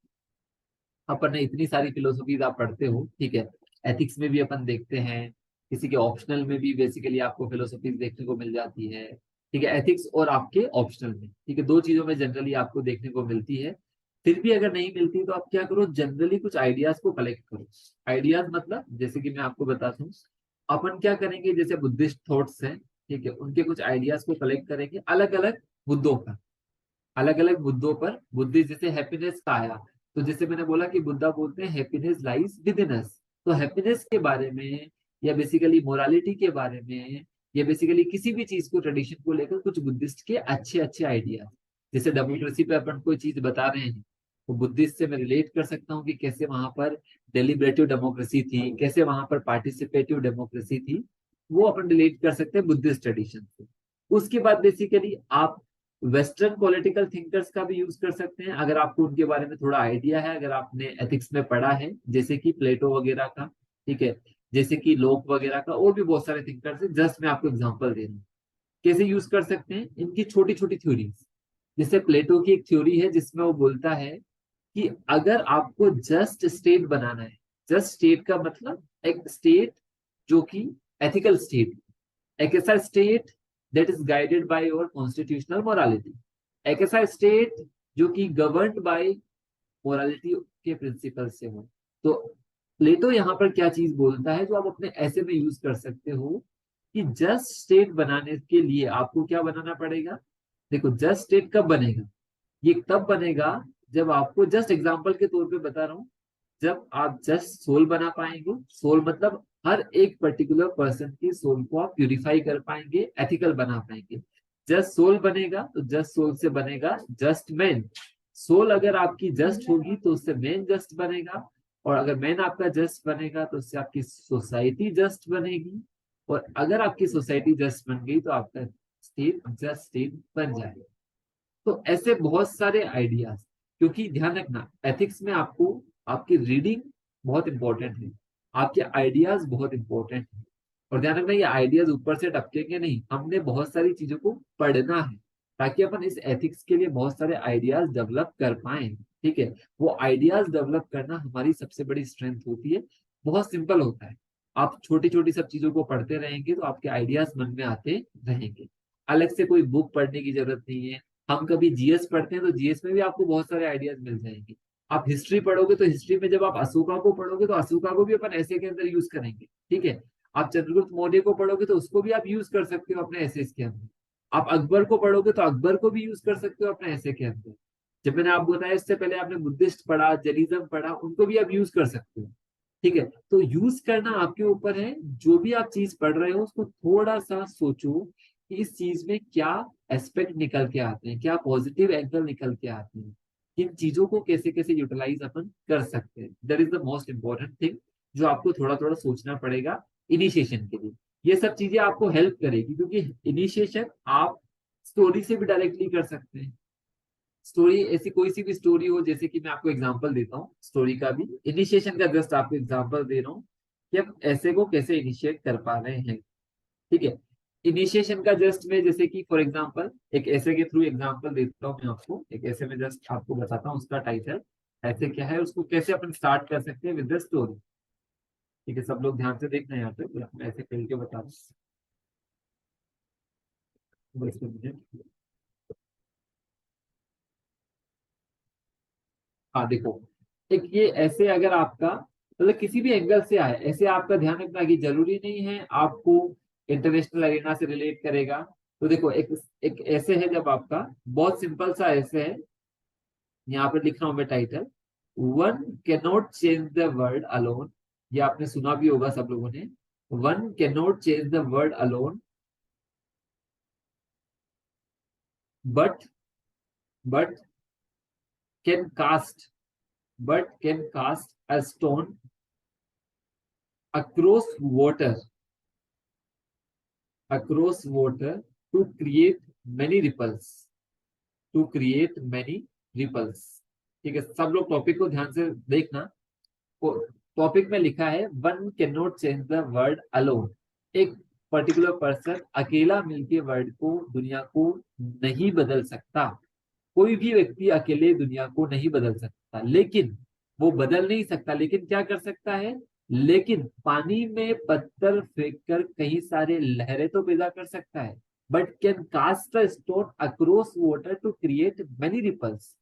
अपन ने इतनी सारी फिलोसफीज आप पढ़ते हो, ठीक है, एथिक्स में भी अपन देखते हैं, किसी के ऑप्शनल में भी बेसिकली आपको फिलोसफीज देखने को मिल जाती है, ठीक है, एथिक्स और आपके ऑप्शनल में, ठीक है, दो चीजों में जनरली आपको देखने को मिलती है। फिर भी अगर नहीं मिलती तो आप क्या करो, जनरली कुछ आइडियाज को कलेक्ट करो। आइडियाज मतलब जैसे कि मैं आपको बताता हूँ, अपन क्या करेंगे, जैसे बुद्धिस्ट थॉट्स हैं, ठीक है, उनके कुछ आइडियाज को कलेक्ट करेंगे अलग अलग मुद्दों पर। अलग अलग मुद्दों पर बुद्धिस्ट जैसे हैप्पीनेस का आया, तो जैसे मैंने बोला कि बुद्धा बोलते हैं हैप्पीनेस लाइज विद इन अस। तो हैप्पीनेस के बारे में, या बेसिकली मोरालिटी के बारे में, या बेसिकली किसी भी चीज को, ट्रेडिशन को लेकर कुछ बुद्धिस्ट के अच्छे अच्छे आइडिया, जैसे डेमोक्रेसी पे अपन कोई चीज बता रहे हैं, तो बुद्धिस्ट से मैं रिलेट कर सकता हूँ कि कैसे वहां पर डेलिब्रेटिव डेमोक्रेसी थी, कैसे वहां पर पार्टिसिपेटिव डेमोक्रेसी थी, वो अपन रिलेट कर सकते हैं बुद्धिस्ट ट्रेडिशन से। उसके बाद बेसिकली आप वेस्टर्न पॉलिटिकल थिंकर्स का भी यूज कर सकते हैं, अगर आपको उनके बारे में थोड़ा आइडिया है, अगर आपने एथिक्स में पढ़ा है, जैसे कि प्लेटो वगैरह का, ठीक है, जैसे कि लोक वगैरह का, और भी बहुत सारे थिंकर्स हैं, जस्ट मैं आपको एग्जांपल दे रहा हूँ। कैसे यूज कर सकते हैं इनकी छोटी छोटी थ्योरीज। जैसे प्लेटो की एक थ्योरी है जिसमें वो बोलता है कि अगर आपको जस्ट स्टेट बनाना है, जस्ट स्टेट का मतलब एक स्टेट जो कि एथिकल स्टेट, एक ऐसा state that is guided by your constitutional morality, एक ऐसा स्टेट जो कि गवर्न्ड बाय मोरालिटी के प्रिंसिपल से हो। तो प्लेटो यहाँ पर क्या चीज बोलता है जो आप अपने ऐसे में यूज कर सकते हो, कि जस्ट स्टेट बनाने के लिए आपको क्या बनाना पड़ेगा। देखो जस्ट स्टेट कब बनेगा, ये तब बनेगा जब आपको, जस्ट एग्जांपल के तौर पे बता रहा हूँ, जब आप जस्ट सोल बना पाएंगे। सोल मतलब हर एक पर्टिकुलर पर्सन की सोल को आप प्यूरिफाई कर पाएंगे, एथिकल बना पाएंगे। जस्ट सोल बनेगा तो जस्ट सोल से बनेगा जस्ट मैन। सोल अगर आपकी जस्ट होगी तो उससे मैन जस्ट बनेगा, और अगर मैन आपका जस्ट बनेगा तो उससे आपकी सोसाइटी जस्ट बनेगी, और अगर आपकी सोसाइटी जस्ट बन गई तो आपका स्टेट जस्ट स्टेट बन जाएगा। तो ऐसे बहुत सारे आइडियाज, क्योंकि ध्यान रखना एथिक्स में आपको आपकी रीडिंग बहुत इंपॉर्टेंट है, आपके आइडियाज बहुत इंपॉर्टेंट है। और ध्यान रखना, ये आइडियाज ऊपर से टपकेंगे नहीं, हमने बहुत सारी चीजों को पढ़ना है ताकि अपन इस एथिक्स के लिए बहुत सारे आइडियाज डेवलप कर पाए। ठीक है, वो आइडियाज डेवलप करना हमारी सबसे बड़ी स्ट्रेंथ होती है। बहुत सिंपल होता है, आप छोटी छोटी सब चीजों को पढ़ते रहेंगे तो आपके आइडियाज मन में आते रहेंगे। अलग से कोई बुक पढ़ने की जरूरत नहीं है। हम कभी जीएस पढ़ते हैं तो जीएस में भी आपको बहुत सारे आइडियाज मिल जाएंगे। आप हिस्ट्री पढ़ोगे तो हिस्ट्री में जब आप अशोका को पढ़ोगे तो अशोका को भी अपन ऐसे के अंदर यूज करेंगे। ठीक है, आप चंद्रगुप्त मौर्य को पढ़ोगे तो उसको भी आप यूज कर सकते हो अपने एसेस के अंदर। आप अकबर को पढ़ोगे तो अकबर को भी यूज कर सकते हो अपने ऐसे के अंदर। जब मैंने आपको बताया इससे पहले आपने बुद्धिस्ट पढ़ा, जैनिज्म पढ़ा, उनको भी आप यूज कर सकते हो। ठीक है, तो यूज करना आपके ऊपर है। जो भी आप चीज पढ़ रहे हो उसको थोड़ा सा सोचो कि इस चीज में क्या एस्पेक्ट निकल के आते हैं, क्या पॉजिटिव एंगल निकल के आते हैं, किन चीजों को कैसे कैसे यूटिलाइज अपन कर सकते हैं। That is the most important thing जो आपको थोड़ा थोड़ा सोचना पड़ेगा इनिशिएशन के लिए। ये सब चीजें आपको हेल्प करेगी क्योंकि इनिशिएशन आप स्टोरी से भी डायरेक्टली कर सकते हैं। स्टोरी ऐसी कोई सी भी स्टोरी हो, जैसे कि मैं आपको एग्जांपल देता हूँ स्टोरी का भी, इनिशिएशन का जस्ट आपको एग्जांपल दे रहा हूँ कि आप ऐसे को कैसे इनिशिएट कर पा रहे हैं। ठीक है, इनिशिएशन का जस्ट में जैसे कि फॉर एग्जांपल एक ऐसे के थ्रू एग्जांपल देता हूँ मैं आपको। एक ऐसे में जस्ट आपको बताता हूँ उसका टाइटल ऐसे क्या है, उसको कैसे अपन स्टार्ट कर सकते हैं विद द स्टोरी। ठीक है, सब लोग ध्यान से देखना है यहाँ पे, मैं ऐसे खेल के बता रहा हूँ बस मुझे। हाँ देखो, एक ये ऐसे अगर आपका मतलब किसी भी एंगल से आए, ऐसे आपका ध्यान रखना कि जरूरी नहीं है आपको इंटरनेशनल अरेना से रिलेट करेगा। तो देखो एक एक ऐसे है, जब आपका बहुत सिंपल सा ऐसे है, यहाँ पे लिख रहा हूं मैं title, one can not change the world alone. ये आपने सुना भी होगा सब लोगों ने, one can not change the world alone, but but can cast but can cast a stone across water across water to create many ripples to create many ripples। ठीक है, सब लोग टॉपिक को ध्यान से देखना। टॉपिक में लिखा है one can not change the world alone. एक पर्टिकुलर पर्सन अकेला मिलके वर्ल्ड को, दुनिया को नहीं बदल सकता। कोई भी व्यक्ति अकेले दुनिया को नहीं बदल सकता, लेकिन वो बदल नहीं सकता, लेकिन क्या कर सकता है, लेकिन पानी में पत्थर फेंक कर कई सारे लहरें तो पैदा कर सकता है। But can cast a stone across water to create many ripples.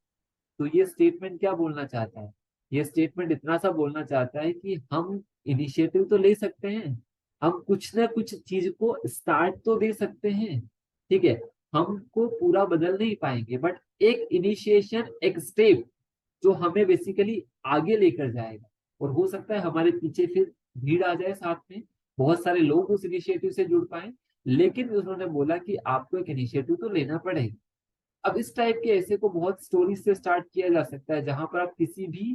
तो ये स्टेटमेंट क्या बोलना चाहता है, ये स्टेटमेंट इतना सा बोलना चाहता है कि हम इनिशिएटिव तो ले सकते हैं, हम कुछ ना कुछ चीज को स्टार्ट तो दे सकते हैं। ठीक है, हमको पूरा बदल नहीं पाएंगे, बट एक इनिशिएशन, एक स्टेप जो हमें बेसिकली आगे लेकर जाएगा। और हो सकता है हमारे पीछे फिर भीड़ आ जाए साथ में, बहुत सारे लोग उस इनिशिएटिव से जुड़ पाए, लेकिन उन्होंने बोला कि आपको एक इनिशिएटिव तो लेना पड़ेगा। अब इस टाइप के ऐसे को बहुत स्टोरी से स्टार्ट किया जा सकता है, जहां पर आप किसी भी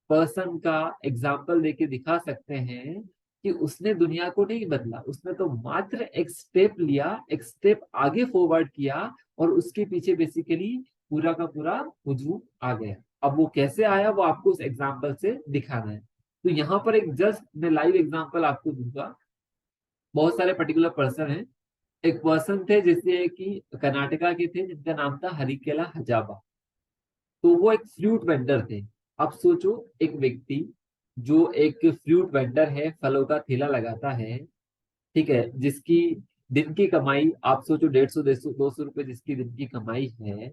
पर्सन का एग्जाम्पल देके दिखा सकते हैं कि उसने दुनिया को नहीं बदला, उसने तो मात्र एक स्टेप लिया, एक स्टेप आगे फॉरवर्ड किया, और उसके पीछे बेसिकली पूरा का पूरा हुजूम आ गया। अब वो कैसे आया वो आपको उस एग्जाम्पल से दिखाना है। तो यहाँ पर एक जस्ट मैं लाइव एग्जाम्पल आपको दूंगा। बहुत सारे पर्टिकुलर पर्सन हैं। एक पर्सन थे जैसे कि कर्नाटका के थे, जिनका नाम था हरिकेला हजाबा। तो वो एक फ्लूट वेंडर थे। अब सोचो, एक व्यक्ति जो एक फ्लूट वेंडर है, फलों का ठेला लगाता है, ठीक है, जिसकी दिन की कमाई आप सोचो 150 200 रुपए जिसकी दिन की कमाई है,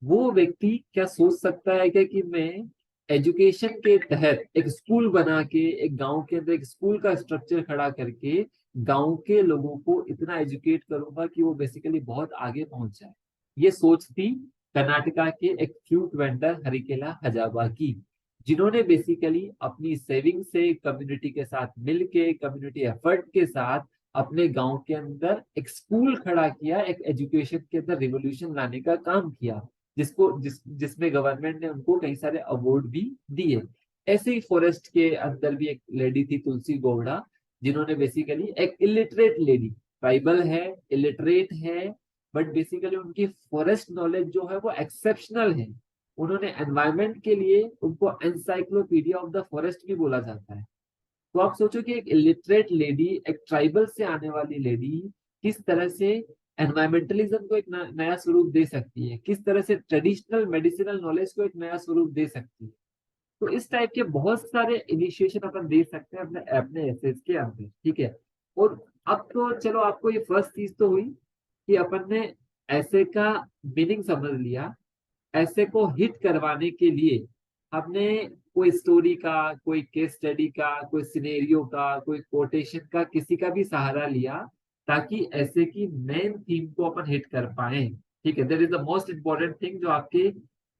वो व्यक्ति क्या सोच सकता है क्या कि मैं एजुकेशन के तहत एक स्कूल बना के, एक गांव के अंदर एक स्कूल का स्ट्रक्चर खड़ा करके गांव के लोगों को इतना एजुकेट करूंगा कि वो बेसिकली बहुत आगे पहुंच जाए। ये सोच थी कर्नाटका के एक फ्रूट वेंडर हरिकेला हजाबा की, जिन्होंने बेसिकली अपनी सेविंग से कम्युनिटी के साथ मिलके, कम्युनिटी एफर्ट के साथ अपने गांव के अंदर एक स्कूल खड़ा किया, एक एजुकेशन के अंदर रिवोल्यूशन लाने का काम किया, जिसमें गवर्नमेंट ने उनको कई सारे अवार्ड भी दिए। ऐसे ही फॉरेस्ट के अंदर भी एक लेडी थी तुलसी गौड़ा, जिन्होंने बेसिकली एक इलिटरेट लेडी, ट्राइबल है, इलिटरेट है, बट बेसिकली उनकी फॉरेस्ट नॉलेज जो है वो एक्सेप्शनल है। उन्होंने एनवायरमेंट के लिए, उनको एनसाइक्लोपीडिया ऑफ द फॉरेस्ट भी बोला जाता है। तो आप सोचो कि एक इलिटरेट लेडी, एक ट्राइबल से आने वाली लेडी किस तरह से एनवायरमेंटलिज्म को एक नया स्वरूप दे सकती है, किस तरह से ट्रेडिशनल मेडिसिनल नॉलेज को एक नया स्वरूप दे सकती है। तो इस टाइप के बहुत सारे इनिशिएशन अपन दे सकते हैं अपने अपने एसेज के अंदर, ठीक है। और अब तो चलो आपको ये फर्स्ट चीज तो हुई कि अपन ने ऐसे का मीनिंग समझ लिया। ऐसे को हिट करवाने के लिए हमने कोई स्टोरी का, कोई केस स्टडी का, कोई सिनेरियो का, कोई कोटेशन का, किसी का भी सहारा लिया ताकि ऐसे की मेन थीम को अपन हिट कर पाए, ठीक है। That is the most important thing जो आपके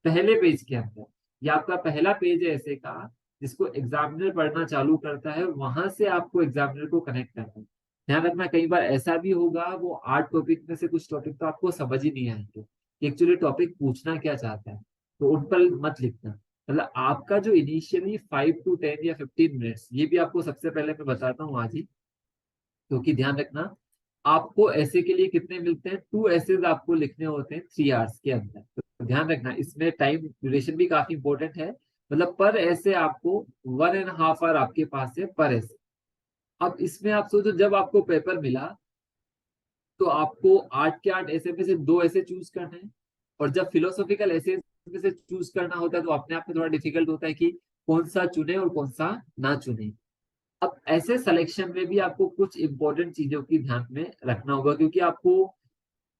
पहले पेज के अंदर, ये आपका पहला पेज है ऐसे का, जिसको एग्जामिनर पढ़ना चालू करता है, वहां से आपको एग्जामिनर को कनेक्ट करना है। ध्यान रखना कई बार ऐसा भी होगा वो 8 टॉपिक में से कुछ टॉपिक तो आपको समझ ही नहीं आएंगे एक्चुअली टॉपिक पूछना क्या चाहता है, तो उन पर मत लिखना। मतलब आपका जो इनिशियली 5 to 10 या 15 मिनट्स, ये भी आपको सबसे पहले मैं बताता हूँ आज ही, क्योंकि ध्यान रखना आपको ऐसे के लिए कितने मिलते हैं, 2 एसेज आपको लिखने होते हैं 3 आवर्स के अंदर। तो ध्यान रखना इसमें टाइम ड्यूरेशन भी काफी इंपॉर्टेंट है। मतलब पर ऐसे आपको 1.5 आवर आपके पास है पर ऐसे। अब इसमें आप सोचो जब आपको पेपर मिला तो आपको 8 के 8 ऐसे में से 2 ऐसे चूज करने हैं, और जब फिलोसॉफिकल ऐसे में से चूज करना होता है तो अपने आप में थोड़ा डिफिकल्ट होता है कि कौन सा चुने और कौन सा ना चुने। अब ऐसे सिलेक्शन में भी आपको कुछ इंपॉर्टेंट चीजों की ध्यान में रखना होगा, क्योंकि आपको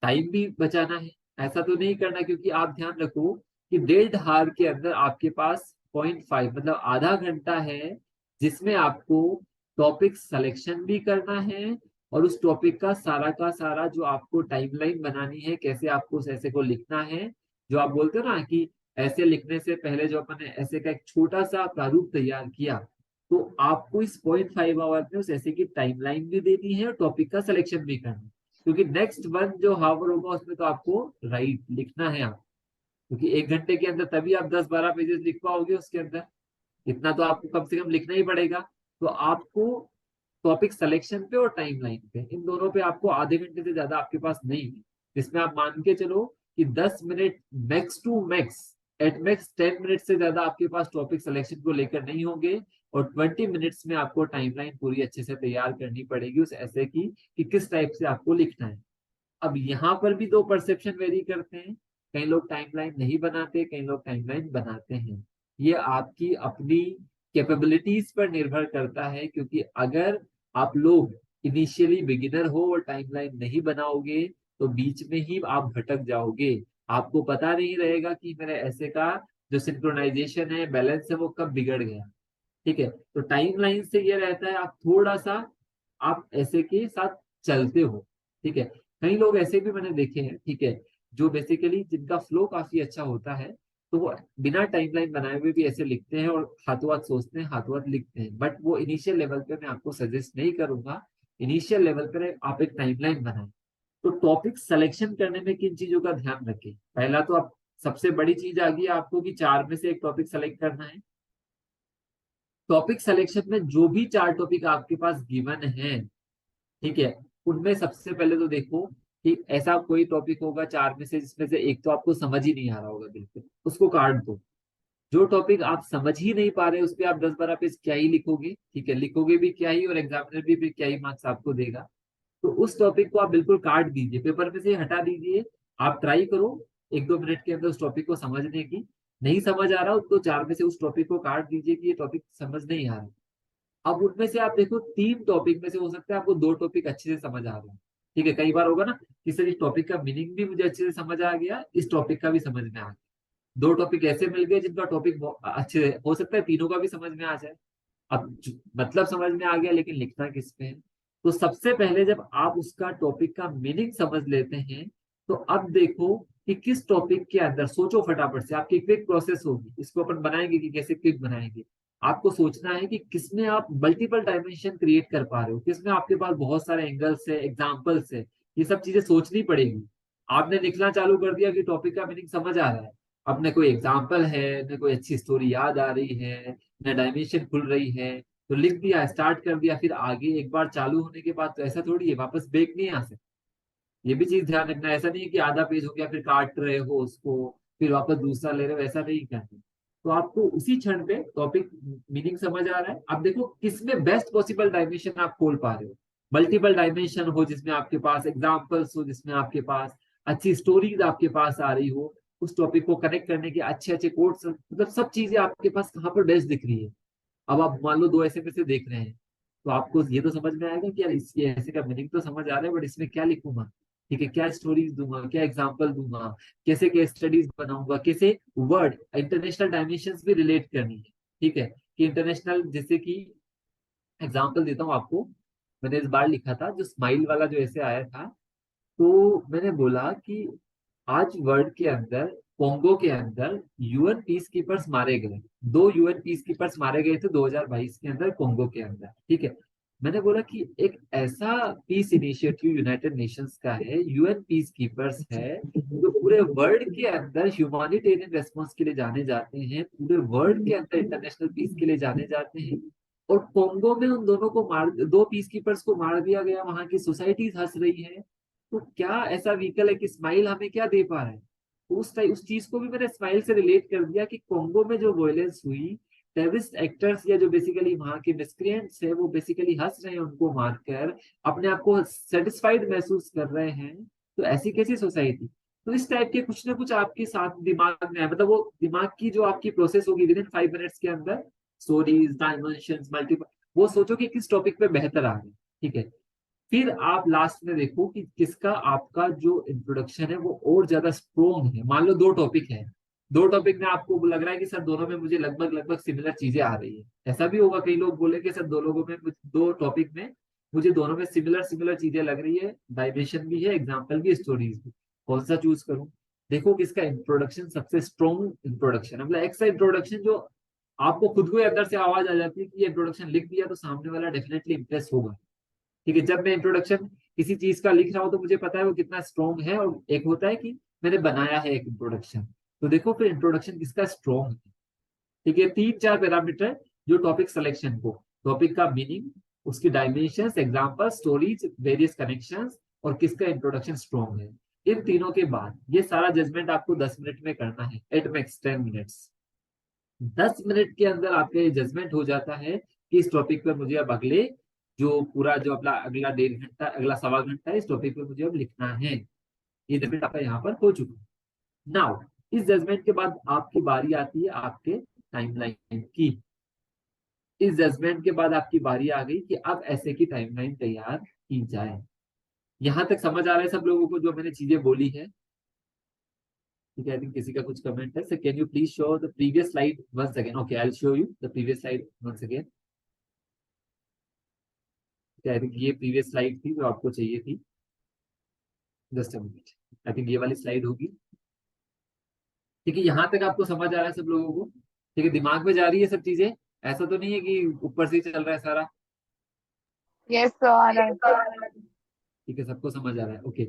टाइम भी बचाना है। ऐसा तो नहीं करना, क्योंकि आप ध्यान रखो कि 1.5 आवर के अंदर आपके पास 0.5 मतलब आधा घंटा है, जिसमें आपको टॉपिक सिलेक्शन भी करना है और उस टॉपिक का सारा जो आपको टाइमलाइन बनानी है, कैसे आपको उस ऐसे को लिखना है। जो आप बोलते हो ना कि ऐसे लिखने से पहले जो अपन ने ऐसे का एक छोटा सा प्रारूप तैयार किया, तो आपको इस 0.5 आवर में उस ऐसे की टाइमलाइन भी देनी है और टॉपिक का सिलेक्शन भी करना है। क्योंकि नेक्स्ट वन जो हावर होगा उसमें तो आपको राइट लिखना है आप, क्योंकि 1 घंटे के अंदर तभी आप 10-12 पेजेस लिख पाओगे उसके अंदर, इतना तो आपको कम से कम लिखना ही पड़ेगा। तो आपको टॉपिक सिलेक्शन पे और टाइमलाइन पे, इन दोनों पे आपको आधे घंटे से ज्यादा आपके पास नहीं है, जिसमें आप मान के चलो कि 10 minute max to max, at max 10 minute से ज्यादा आपके पास टॉपिक सिलेक्शन को लेकर नहीं होंगे। और 20 मिनट्स में आपको टाइमलाइन पूरी अच्छे से तैयार करनी पड़ेगी उस ऐसे की कि किस टाइप से आपको लिखना है। अब यहाँ पर भी दो परसेप्शन वेरी करते हैं, कई लोग टाइमलाइन नहीं बनाते, कई लोग टाइमलाइन बनाते हैं। ये आपकी अपनी कैपेबिलिटीज पर निर्भर करता है, क्योंकि अगर आप लोग इनिशियली बिगिनर हो और टाइमलाइन नहीं बनाओगे तो बीच में ही आप भटक जाओगे। आपको पता नहीं रहेगा कि मेरे ऐसे का जो सिंक्रोनाइजेशन है, बैलेंस है, वो कब बिगड़ गया, ठीक है। तो टाइमलाइन से ये रहता है आप थोड़ा सा आप ऐसे के साथ चलते हो, ठीक है। कई लोग ऐसे भी मैंने देखे हैं, ठीक है, जो बेसिकली जिनका फ्लो काफी अच्छा होता है, तो वो बिना टाइमलाइन बनाए हुए भी ऐसे लिखते हैं और हाथों हाथ सोचते हैं, हाथों हाथ लिखते हैं। बट वो इनिशियल लेवल पे मैं आपको सजेस्ट नहीं करूंगा। इनिशियल लेवल पर आप एक टाइमलाइन बनाएं। तो टॉपिक सिलेक्शन करने में किन चीजों का ध्यान रखें, पहला तो आप सबसे बड़ी चीज आ गई आपको कि 4 में से एक टॉपिक सेलेक्ट करना है। टॉपिक सिलेक्शन में जो भी 4 टॉपिक आपके पास गिवन है, ठीक है, उनमें सबसे पहले तो देखो कि ऐसा कोई टॉपिक होगा 4 में से जिसमें से एक तो आपको समझ ही नहीं आ रहा होगा, बिल्कुल उसको काट दो। जो टॉपिक आप समझ ही नहीं पा रहे उस पर आप 10-12 पेज क्या ही लिखोगे, ठीक है, लिखोगे भी क्या ही और एग्जामिनर भी फिर क्या ही मार्क्स आपको देगा। तो उस टॉपिक को आप बिल्कुल काट दीजिए, पेपर में से हटा दीजिए। आप ट्राई करो 1-2 मिनट के अंदर उस टॉपिक को समझने की। नहीं समझ आ रहा तो 4 में से उस टॉपिक को काट दीजिए कि ये टॉपिक समझ नहीं आ रहा। अब उनमें से आप देखो 3 टॉपिक में से हो सकता है आपको 2 टॉपिक अच्छे से समझ आ रहे हैं, ठीक है। कई बार होगा ना कि सर इस टॉपिक का मीनिंग भी मुझे अच्छे से समझ आ गया, इस टॉपिक का भी समझ में आ गया। 2 टॉपिक ऐसे मिल गए जिनका टॉपिक अच्छे से हो सकता है तीनों का भी समझ में आ जाए। अब मतलब समझ में आ गया लेकिन लिखना किस पे है। तो सबसे पहले जब आप उसका टॉपिक का मीनिंग समझ लेते हैं, तो अब देखो कि किस टॉपिक के अंदर, सोचो फटाफट से, आपकी क्विक प्रोसेस होगी, इसको अपन बनाएंगे कि कैसे क्विक बनाएंगे। आपको सोचना है कि किसमें आप मल्टीपल डायमेंशन क्रिएट कर पा रहे हो, किसमें आपके पास बहुत सारे एंगल्स है, एग्जाम्पल्स है। ये सब चीजें सोचनी पड़ेगी। आपने लिखना चालू कर दिया कि टॉपिक का मीनिंग समझ आ रहा है, अब न कोई एग्जाम्पल है, न कोई अच्छी स्टोरी याद आ रही है, न डायमेंशन खुल रही है, तो लिख दिया, स्टार्ट कर दिया, फिर आगे एक बार चालू होने के बाद तो ऐसा थोड़ी है वापस ब्रेक नहीं आ सकता। ये भी चीज ध्यान रखना, ऐसा नहीं है कि आधा पेज हो गया फिर काट रहे हो उसको, फिर वापस दूसरा ले रहे हो, ऐसा नहीं करना। तो आपको उसी क्षण पे टॉपिक मीनिंग समझ आ रहा है। अब देखो किसमें बेस्ट पॉसिबल डायमेंशन आप खोल पा रहे हो। मल्टीपल डायमेंशन हो जिसमें आपके पास एग्जाम्पल्स हो, जिसमें आपके पास अच्छी स्टोरीज आपके पास आ रही हो, उस टॉपिक को कनेक्ट करने के अच्छे अच्छे कोट्स, मतलब सब चीजें आपके पास कहाँ पर बेस्ट दिख रही है। अब आप मान लो दो ऐसे में से देख रहे हैं, तो आपको ये तो समझ में आएगा कि यार इस ये ऐसे का मीनिंग तो समझ आ रहा है, बट इसमें क्या लिखूंगा, ठीक है, क्या स्टोरीज दूंगा, क्या एग्जांपल दूंगा, कैसे केस स्टडीज बनाऊंगा, कैसे वर्ड इंटरनेशनल डायमेंशंस भी रिलेट करनी है। ठीक है, कि इंटरनेशनल, जैसे कि एग्जांपल देता हूँ आपको। मैंने इस बार लिखा था जो स्माइल वाला जो ऐसे आया था, तो मैंने बोला कि आज वर्ल्ड के अंदर, कोंगो के अंदर यूएन पीस कीपर्स मारे गए। दो यूएन पीस कीपर्स मारे गए थे 2022 के अंदर कोंगो के अंदर। ठीक है, मैंने बोला कि एक ऐसा पीस इनिशिएटिव यूनाइटेड नेशंस का है, यूएन पीस कीपर्स है, जो पूरे वर्ल्ड के अंदर ह्यूमैनिटेरियन रेस्पॉन्स के लिए जाने जाते हैं, पूरे वर्ल्ड के अंदर इंटरनेशनल पीस के लिए जाने जाते हैं। और कोंगो में उन दोनों को मार, दो पीस कीपर्स को मार दिया गया, वहां की सोसाइटीज हंस रही है। तो क्या ऐसा व्हीकल है कि स्माइल हमें क्या दे पा रहा है। तो उस चीज को भी मैंने स्माइल से रिलेट कर दिया कि कोंगो में जो वायलेंस हुई, टेररिस्ट एक्टर्स या जो बेसिकली वहां के मिस्क्रिएंट्स है, वो बेसिकली हंस रहे हैं उनको मारकर, अपने आप को सेटिस्फाइड महसूस कर रहे हैं। तो ऐसी कैसी सोसाइटी। तो इस टाइप के कुछ ना कुछ आपके साथ दिमाग में है, मतलब वो दिमाग की जो आपकी प्रोसेस होगी विद इन 5 मिनट्स के अंदर, स्टोरीज, डायमेंशन, मल्टीपल, वो सोचो कि किस टॉपिक पे बेहतर आ गए। ठीक है, फिर आप लास्ट में देखो कि किसका आपका जो इंट्रोडक्शन है वो और ज्यादा स्ट्रोंग है। मान लो दो टॉपिक है, दो टॉपिक में आपको लग रहा है कि सर दोनों में मुझे लगभग लगभग सिमिलर चीजें आ रही है। ऐसा भी होगा, कई लोग बोले कि सर दो लोगों में दो टॉपिक में मुझे दोनों में सिमिलर सिमिलर चीजें लग रही है, डायमेंशन भी है, एग्जाम्पल भी, स्टोरीज भी, कौन सा चूज करूं। देखो किसका इंट्रोडक्शन सबसे स्ट्रॉन्ग इंट्रोडक्शन है, मतलब ऐसा इंट्रोडक्शन जो आपको खुद को ही अंदर से आवाज आ जाती है कि ये इंट्रोडक्शन लिख दिया तो सामने वाला डेफिनेटली इंप्रेस होगा। ठीक है, जब मैं इंट्रोडक्शन किसी चीज का लिख रहा हूं तो मुझे पता है वो कितना स्ट्रॉन्ग है, और एक होता है कि मैंने बनाया है एक इंट्रोडक्शन। तो देखो फिर इंट्रोडक्शन किसका स्ट्रॉन्ग है। ठीक है, तीन चार पैरामीटर जो टॉपिक सिलेक्शन को, टॉपिक का मीनिंग, उसकी dimensions, example, stories, various connections, और किसका इंट्रोडक्शन स्ट्रॉन्ग है। इन तीनों के बाद ये सारा जजमेंट आपको 10 मिनट में करना है, एट मैक्स 10 मिनट्स। 10 मिनट के अंदर आपका ये जजमेंट हो जाता है कि इस टॉपिक पर मुझे अब अगले, जो पूरा जो अपना अगला 1.5 घंटा, अगला सवा घंटा है, इस टॉपिक पे मुझे अब लिखना है। ये जजमेंट आपका यहाँ पर हो चुका है। नाउ इस जजमेंट के बाद आपकी बारी आती है आपके टाइमलाइन की। इस जजमेंट के बाद आपकी बारी आ गई कि अब ऐसे की टाइमलाइन तैयार की जाए। यहां तक समझ आ रहा है सब लोगों को जो मैंने चीजें बोली है। ठीक है, आई थिंक किसी का कुछ कमेंट है, sir can you please show the previous slide once again. Okay, I will show you the previous slide once again. I think ये प्रीवियस स्लाइड थी जो आपको चाहिए थी। Just a minute, I think ये वाली स्लाइड होगी। ठीक है, यहाँ तक आपको समझ आ रहा है सब लोगों को। ठीक है, दिमाग में जा रही है सब चीजें, ऐसा तो नहीं है कि ऊपर से ही चल रहा है सारा। Yes sir. ठीक है, सबको समझ आ रहा है, ओके।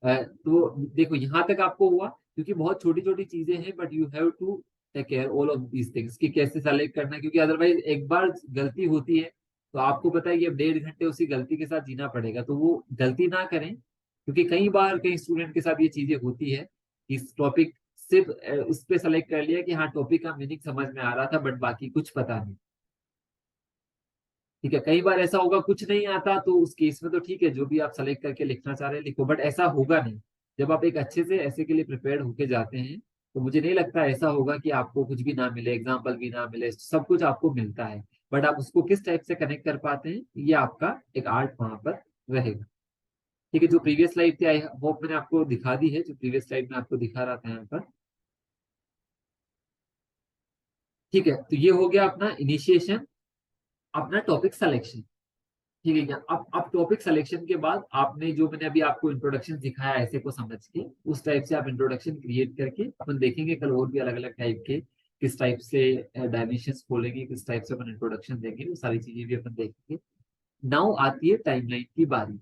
तो देखो यहाँ तक आपको हुआ, क्योंकि बहुत छोटी छोटी चीजें हैं, but you have to take care all of these things कि कैसे सेलेक्ट करना है, क्योंकि अदरवाइज एक बार गलती होती है तो आपको पता है कि अब 1.5 घंटे उसी गलती के साथ जीना पड़ेगा। तो वो गलती ना करें, क्योंकि कई बार कई स्टूडेंट के साथ ये चीजें होती है कि इस टॉपिक सिर्फ उस पे सेलेक्ट कर लिया कि हाँ टॉपिक का मीनिंग समझ में आ रहा था, बट बाकी कुछ पता नहीं। ठीक है, कई बार ऐसा होगा कुछ नहीं आता, तो उस केस में तो ठीक है, जो भी आप सेलेक्ट करके लिखना चाह रहे हैं लिखो, बट ऐसा होगा नहीं। जब आप एक अच्छे से ऐसे के लिए प्रिपेयर्ड होके जाते हैं, तो मुझे नहीं लगता ऐसा होगा कि आपको कुछ भी ना मिले, एग्जाम्पल भी ना मिले, सब कुछ आपको मिलता है। बट आप उसको किस टाइप से कनेक्ट कर पाते हैं, ये आपका एक आर्ट वहां पर रहेगा। ठीक है, जो प्रीवियस स्लाइड थी आई होप मैंने आपको दिखा दी है, जो प्रीवियस स्लाइड में आपको दिखा रहा था यहाँ पर। ठीक है, तो ये हो गया अपना इनिशिएशन, अपना टॉपिक सिलेक्शन। ठीक है क्या, अब टॉपिक सिलेक्शन के बाद आपने जो मैंने अभी आपको इंट्रोडक्शन दिखाया ऐसे को समझ के, उस टाइप से आप इंट्रोडक्शन क्रिएट करके, अपन देखेंगे कल और भी अलग अलग टाइप के किस टाइप से डायमेंशंस खोलेंगे, किस टाइप से अपन इंट्रोडक्शन देंगे, वो सारी चीजें भी अपन देखेंगे। नाउ आती है टाइमलाइन की बारी।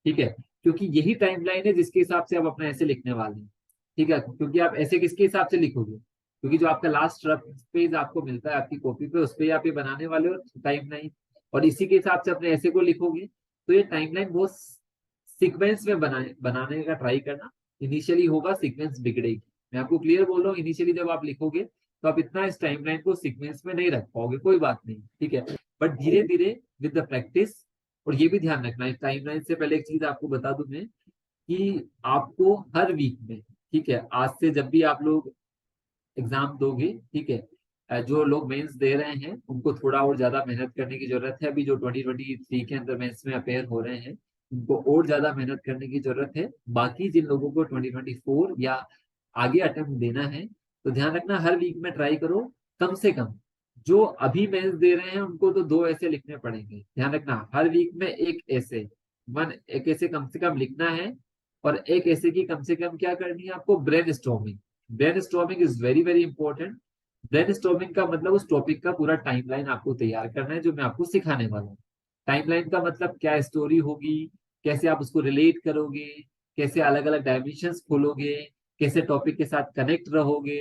ठीक है, क्योंकि यही टाइमलाइन है जिसके हिसाब से आप अपना ऐसे लिखने वाले हैं। ठीक है, क्योंकि आप ऐसे किसके हिसाब से लिखोगे, क्योंकि जो आपका लास्ट रफ पेज आपको मिलता है आपकी कॉपी पे, उस पर आप ये बनाने वाले हो टाइमलाइन, और इसी के हिसाब से अपने ऐसे को लिखोगे। तो ये टाइमलाइन बहुत सीक्वेंस में बनाने का ट्राई करना। इनिशियली होगा सीक्वेंस बिगड़ेगी, मैं आपको क्लियर बोल रहा हूँ। इनिशियली जब आप लिखोगे तो आप इतना इस टाइमलाइन को सीक्वेंस में नहीं रख पाओगे, कोई बात नहीं, ठीक है। बट धीरे धीरे विद द प्रैक्टिस, और ये भी ध्यान रखना है टाइमलाइन से पहले एक चीज आपको बता दूं मैं, कि आपको हर वीक में, ठीक है, आज से जब भी आप लोग एग्जाम दोगे, ठीक है, जो लोग मेंस दे रहे हैं उनको थोड़ा और ज्यादा मेहनत करने की जरूरत है। अभी जो 2023 के अंदर मेंस में अपेयर हो रहे हैं उनको और ज्यादा मेहनत करने की जरूरत है। बाकी जिन लोगों को 2024 या आगे अटेम्प्ट देना है, तो ध्यान रखना हर वीक में ट्राई करो, कम से कम जो अभी मेंस दे रहे हैं उनको तो 2 ऐसे लिखने पड़ेंगे। ध्यान रखना हर वीक में एक ऐसे कम से कम लिखना है। और एक ऐसे की कम से कम क्या करनी है आपको, brain storming. Brain storming is very very important. Brain storming का मतलब उस टॉपिक का पूरा टाइमलाइन आपको तैयार करना है, जो मैं आपको सिखाने वाला हूँ। टाइमलाइन का मतलब क्या स्टोरी होगी, कैसे आप उसको रिलेट करोगे, कैसे अलग अलग डायमेंशंस खोलोगे, कैसे टॉपिक के साथ कनेक्ट रहोगे,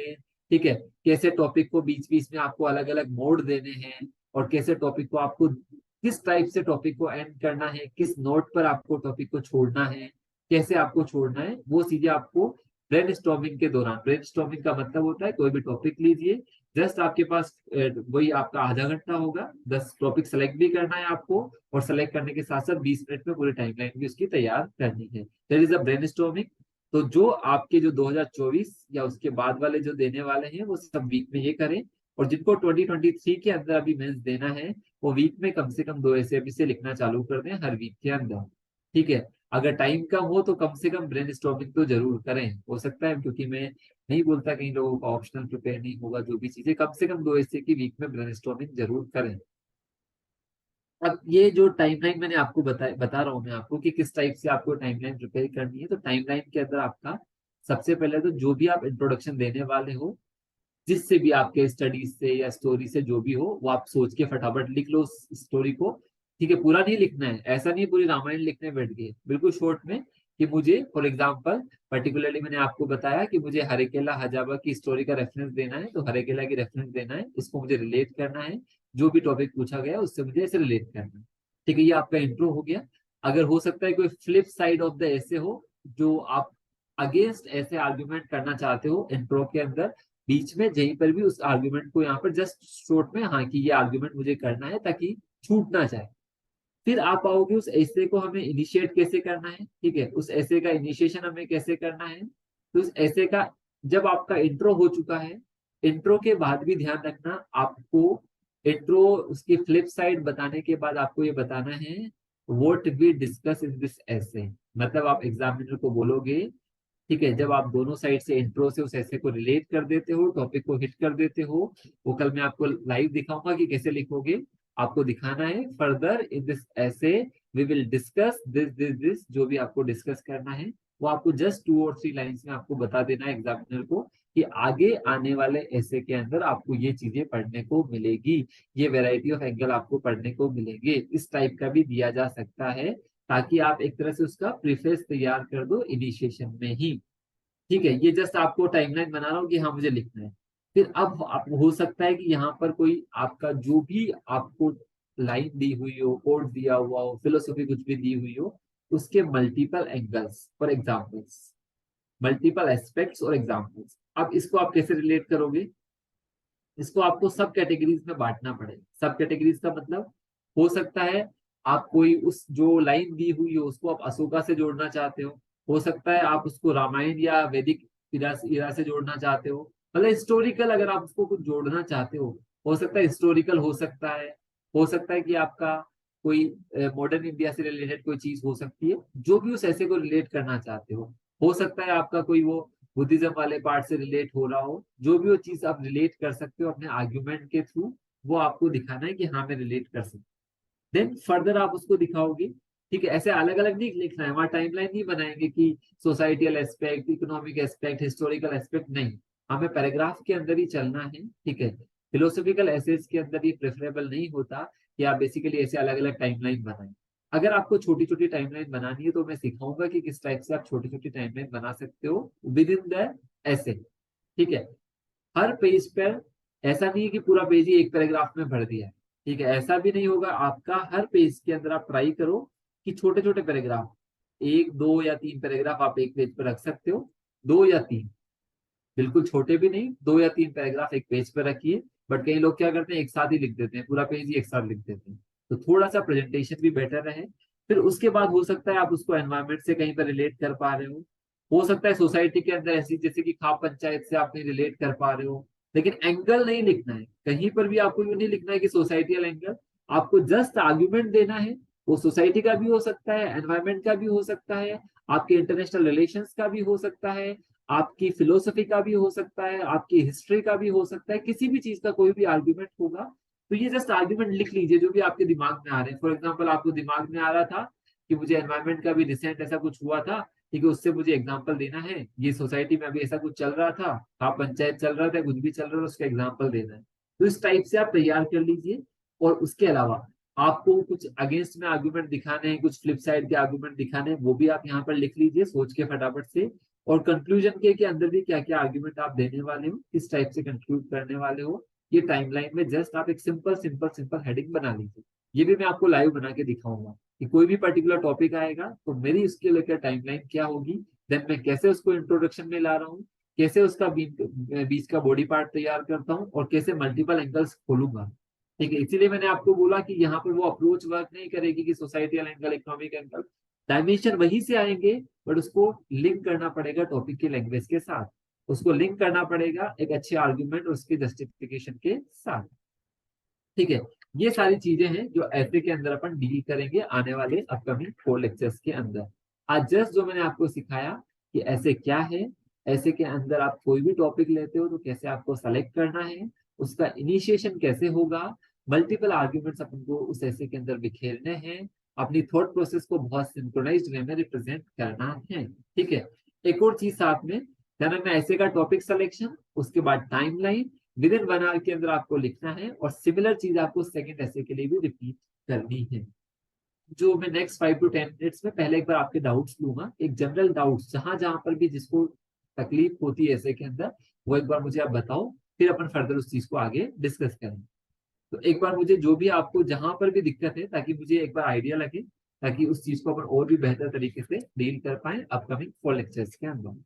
ठीक है, कैसे टॉपिक को बीच बीच में आपको अलग अलग मोड देने हैं, और कैसे टॉपिक को आपको किस टाइप से टॉपिक को एंड करना है, किस नोट पर आपको टॉपिक को छोड़ना है, कैसे आपको छोड़ना है, वो चीजें आपको ब्रेन स्टॉर्मिंग के दौरान। ब्रेन स्टॉर्मिंग का मतलब होता है कोई भी टॉपिक लीजिए, जस्ट आपके पास वही आपका आधा घंटा होगा, 10 टॉपिक सेलेक्ट भी करना है आपको, और सेलेक्ट करने के साथ साथ 20 मिनट में पूरी टाइमलाइन भी उसकी तैयार करनी है। That is a brain storming. तो जो आपके जो 2024 या उसके बाद वाले जो देने वाले हैं वो सब वीक में ये करें। और जिनको 2023 के अंदर अभी मेंस देना है, वो वीक में कम से कम 2 ऐसे अभी से लिखना चालू कर दें हर वीक के अंदर, ठीक है। अगर टाइम कम हो तो कम से कम ब्रेन स्टॉर्मिंग तो जरूर करें, हो सकता है, क्योंकि मैं नहीं बोलता कई लोगों का ऑप्शनल प्रिपेयर नहीं होगा, जो भी चीजें कम से कम 2 ऐसे की वीक में ब्रेन स्टॉर्मिंग जरूर करें। अब ये जो टाइमलाइन मैंने आपको बता रहा हूँ मैं आपको कि किस टाइप से आपको टाइमलाइन प्रिपेयर करनी है। तो टाइमलाइन के अंदर आपका सबसे पहले तो जो भी आप इंट्रोडक्शन देने वाले हो, जिससे भी आपके स्टडीज से या स्टोरी से जो भी हो, वो आप सोच के फटाफट लिख लो उस स्टोरी को, ठीक है। पूरा नहीं लिखना है, ऐसा नहीं पूरी रामायण लिखने बैठ गए, बिल्कुल शॉर्ट में, कि मुझे फॉर एग्जांपल पर्टिकुलरली मैंने आपको बताया कि मुझे हरेकेला हजाबा की स्टोरी का रेफरेंस देना है, तो हरेकेला की रेफरेंस देना है, इसको मुझे रिलेट करना है, जो भी टॉपिक पूछा गया उससे मुझे ऐसे रिलेट करना है, ठीक है। ये आपका इंट्रो हो गया। अगर हो सकता है कोई फ्लिप साइड ऑफ द ऐसे हो, जो आप अगेंस्ट ऐसे आर्ग्यूमेंट करना चाहते हो इंट्रो के अंदर, बीच में कहीं पर भी उस आर्ग्यूमेंट को यहाँ पर जस्ट शॉर्ट में, हाँ, कि ये आर्ग्यूमेंट मुझे करना है ताकि छूट ना जाए। फिर आप आओगे उस ऐसे को हमें इनिशिएट कैसे करना है, ठीक है, उस ऐसे का इनिशिएशन हमें कैसे करना है। तो उस ऐसे का जब आपका इंट्रो हो चुका है, इंट्रो के बाद भी ध्यान रखना आपको, इंट्रो उसकी फ्लिप साइड बताने के बाद आपको ये बताना है what we discuss in this essay. मतलब आप एग्जामिनर को बोलोगे, ठीक है, जब आप दोनों साइड से इंट्रो से उस ऐसे को रिलेट कर देते हो, टॉपिक को हिट कर देते हो, वो कल मैं आपको लाइव दिखाऊंगा कि कैसे लिखोगे। आपको दिखाना है further in this essay we will discuss this this this, जो भी आपको डिस्कस करना है वो आपको जस्ट 2 और 3 लाइंस में आपको बता देना है एग्जामिनर को, कि आगे आने वाले ऐसे के अंदर आपको ये चीजें पढ़ने को मिलेगी, ये वेराइटी ऑफ एंगल आपको पढ़ने को मिलेंगे। इस टाइप का भी दिया जा सकता है, ताकि आप एक तरह से उसका प्रीफेस तैयार कर दो इनिशिएशन में ही, ठीक है। ये जस्ट आपको टाइमलाइन बना रहा हूँ कि हाँ मुझे लिखना है। फिर अब आप हो सकता है कि यहाँ पर कोई आपका जो भी आपको लाइन दी हुई हो, कोड दिया हुआ हो, फिलोसफी कुछ भी दी हुई हो, उसके मल्टीपल एंगल्स और एग्जाम्पल्स, मल्टीपल एस्पेक्ट्स और एग्जाम्पल्स, अब इसको आप कैसे रिलेट करोगे। इसको आपको सब कैटेगरीज में बांटना पड़ेगा। सब कैटेगरीज का मतलब, हो सकता है आप कोई उस जो लाइन दी हुई हो उसको आप अशोका से जोड़ना चाहते हो सकता है आप उसको रामायण या वैदिक इरा से जोड़ना चाहते हो, मतलब हिस्टोरिकल अगर आप उसको कुछ जोड़ना चाहते हो सकता है हिस्टोरिकल हो सकता है कि आपका कोई मॉडर्न इंडिया से रिलेटेड कोई चीज हो सकती है, जो भी उस ऐसे को रिलेट करना चाहते हो सकता है आपका कोई वो बुद्धिज्म वाले पार्ट से रिलेट हो रहा हो, जो भी वो चीज आप रिलेट कर सकते हो अपने आर्ग्यूमेंट के थ्रू, वो आपको दिखाना है कि हाँ मैं रिलेट कर सकता हूँ। देन फर्दर आप उसको दिखाओगे, ठीक है। ऐसे अलग अलग नहीं लिखना है, वहां टाइमलाइन नहीं बनाएंगे कि societal aspect, economic aspect, historical aspect, नहीं, हमें पैराग्राफ के अंदर ही चलना है, ठीक है। फिलोसफिकल एसेज के अंदर ये प्रेफरेबल नहीं होता कि आप बेसिकली ऐसे अलग अलग टाइमलाइन बनाएं। अगर आपको छोटी छोटी टाइमलाइन बनानी है तो मैं सिखाऊंगा कि किस टाइप से आप छोटी छोटी टाइमलाइन बना सकते हो विद इन द ऐसे, ठीक है। हर पेज पर ऐसा नहीं है कि पूरा पेज ही एक पैराग्राफ में भर दिया है, ठीक है, ऐसा भी नहीं होगा आपका। हर पेज के अंदर आप ट्राई करो कि छोटे छोटे पैराग्राफ, 1 2 या 3 पैराग्राफ आप एक पेज पर रख सकते हो, 2 या 3, बिल्कुल छोटे भी नहीं, 2 या 3 पैराग्राफ एक पेज पर रखिए। बट कई लोग क्या करते हैं, एक साथ ही लिख देते हैं, पूरा पेज ही एक साथ लिख देते हैं। तो थोड़ा सा प्रेजेंटेशन भी बेटर रहे। फिर उसके बाद हो सकता है आप उसको एनवायरमेंट से कहीं पर रिलेट कर पा रहे हो सकता है सोसाइटी के अंदर ऐसी जैसे कि खाप पंचायत से आप कहीं रिलेट कर पा रहे हो। लेकिन एंगल नहीं लिखना है कहीं पर भी, आपको ये नहीं लिखना है कि सोसाइटियल एंगल। आपको जस्ट आर्ग्यूमेंट देना है। वो सोसाइटी का भी हो सकता है, एनवायरमेंट का भी हो सकता है, आपके इंटरनेशनल रिलेशंस का भी हो सकता है, आपकी फिलोसफी का भी हो सकता है, आपकी हिस्ट्री का भी हो सकता है, किसी भी चीज का कोई भी आर्ग्यूमेंट होगा। तो ये जस्ट आर्ग्यूमेंट लिख लीजिए जो भी आपके दिमाग में आ रहे हैं। फॉर एग्जाम्पल आपको दिमाग में आ रहा था कि मुझे एनवायरमेंट का भी रिसेंट ऐसा कुछ हुआ था, ठीक है, उससे मुझे एग्जाम्पल देना है। ये सोसाइटी में अभी ऐसा कुछ चल रहा था, आप पंचायत चल रहा था, कुछ भी चल रहा था, उसका एग्जाम्पल देना है। तो इस टाइप से आप तैयार कर लीजिए। और उसके अलावा आपको कुछ अगेंस्ट में आर्गुमेंट दिखाने हैं, कुछ फ्लिप साइड के आर्गुमेंट दिखाने हैं, वो भी आप यहाँ पर लिख लीजिए सोच के फटाफट से। और कंक्लूजन के अंदर भी क्या क्या आर्ग्यूमेंट आप देने वाले हो, किस टाइप से कंक्लूड करने वाले हो, ये टाइमलाइन में जस्ट आप एक सिंपल सिंपल सिंपल हेडिंग बना लीजिए। ये भी मैं आपको लाइव बना के दिखाऊंगा कि कोई भी पर्टिकुलर टॉपिक आएगा तो मेरी उसके लेकर टाइमलाइन क्या होगी, देन मैं कैसे उसको इंट्रोडक्शन में ला रहा हूँ, कैसे उसका बीच का बॉडी पार्ट तैयार करता हूँ, और कैसे मल्टीपल एंगल्स खोलूंगा। ठीक है, इसीलिए मैंने आपको बोला कि यहाँ पर वो अप्रोच वर्क नहीं करेगी कि societal angle, economic angle, dimension वहीं से आएंगे। बट उसको लिंक करना पड़ेगा टॉपिक की लैंग्वेज के साथ, उसको लिंक करना पड़ेगा एक अच्छे आर्ग्यूमेंट और उसके जस्टिफिकेशन के साथ। ठीक है, ये सारी चीजें हैं जो ऐसे के अंदर अपन डील करेंगे आने वाले अपकमिंग 4 लेक्चर्स के अंदर। आज जस्ट जो मैंने आपको सिखाया कि ऐसे क्या है, ऐसे के अंदर आप कोई भी टॉपिक लेते हो तो कैसे आपको सेलेक्ट करना है, उसका इनिशिएशन कैसे होगा, मल्टीपल आर्ग्यूमेंट्स अपन को उस ऐसे के अंदर बिखेरने हैं, अपनी थॉट प्रोसेस को बहुत सिंक्रोनाइज्ड वे में रिप्रेजेंट करना है। ठीक है, एक और चीज साथ में ध्यान रखना, ऐसे का टॉपिक सिलेक्शन, उसके बाद टाइमलाइन, विद इन 1 आवर के अंदर आपको लिखना है, और सिमिलर चीज आपको सेकंड ऐसे के लिए भी रिपीट करनी है। जो मैं नेक्स्ट 5 to 10 मिनट्स में पहले एक बार आपके डाउट्स लूंगा, एक जनरल डाउट्स जहां जहां पर भी जिसको तकलीफ होती है ऐसे के अंदर, वो एक बार मुझे आप बताओ, फिर अपन फर्दर उस चीज को आगे डिस्कस करें। तो एक बार मुझे जो भी आपको जहां पर भी दिक्कत है, ताकि मुझे एक बार आइडिया लगे, ताकि उस चीज को अपन और भी बेहतर तरीके से डील कर पाए अपकमिंग 4 लेक्चर्स के अंदर।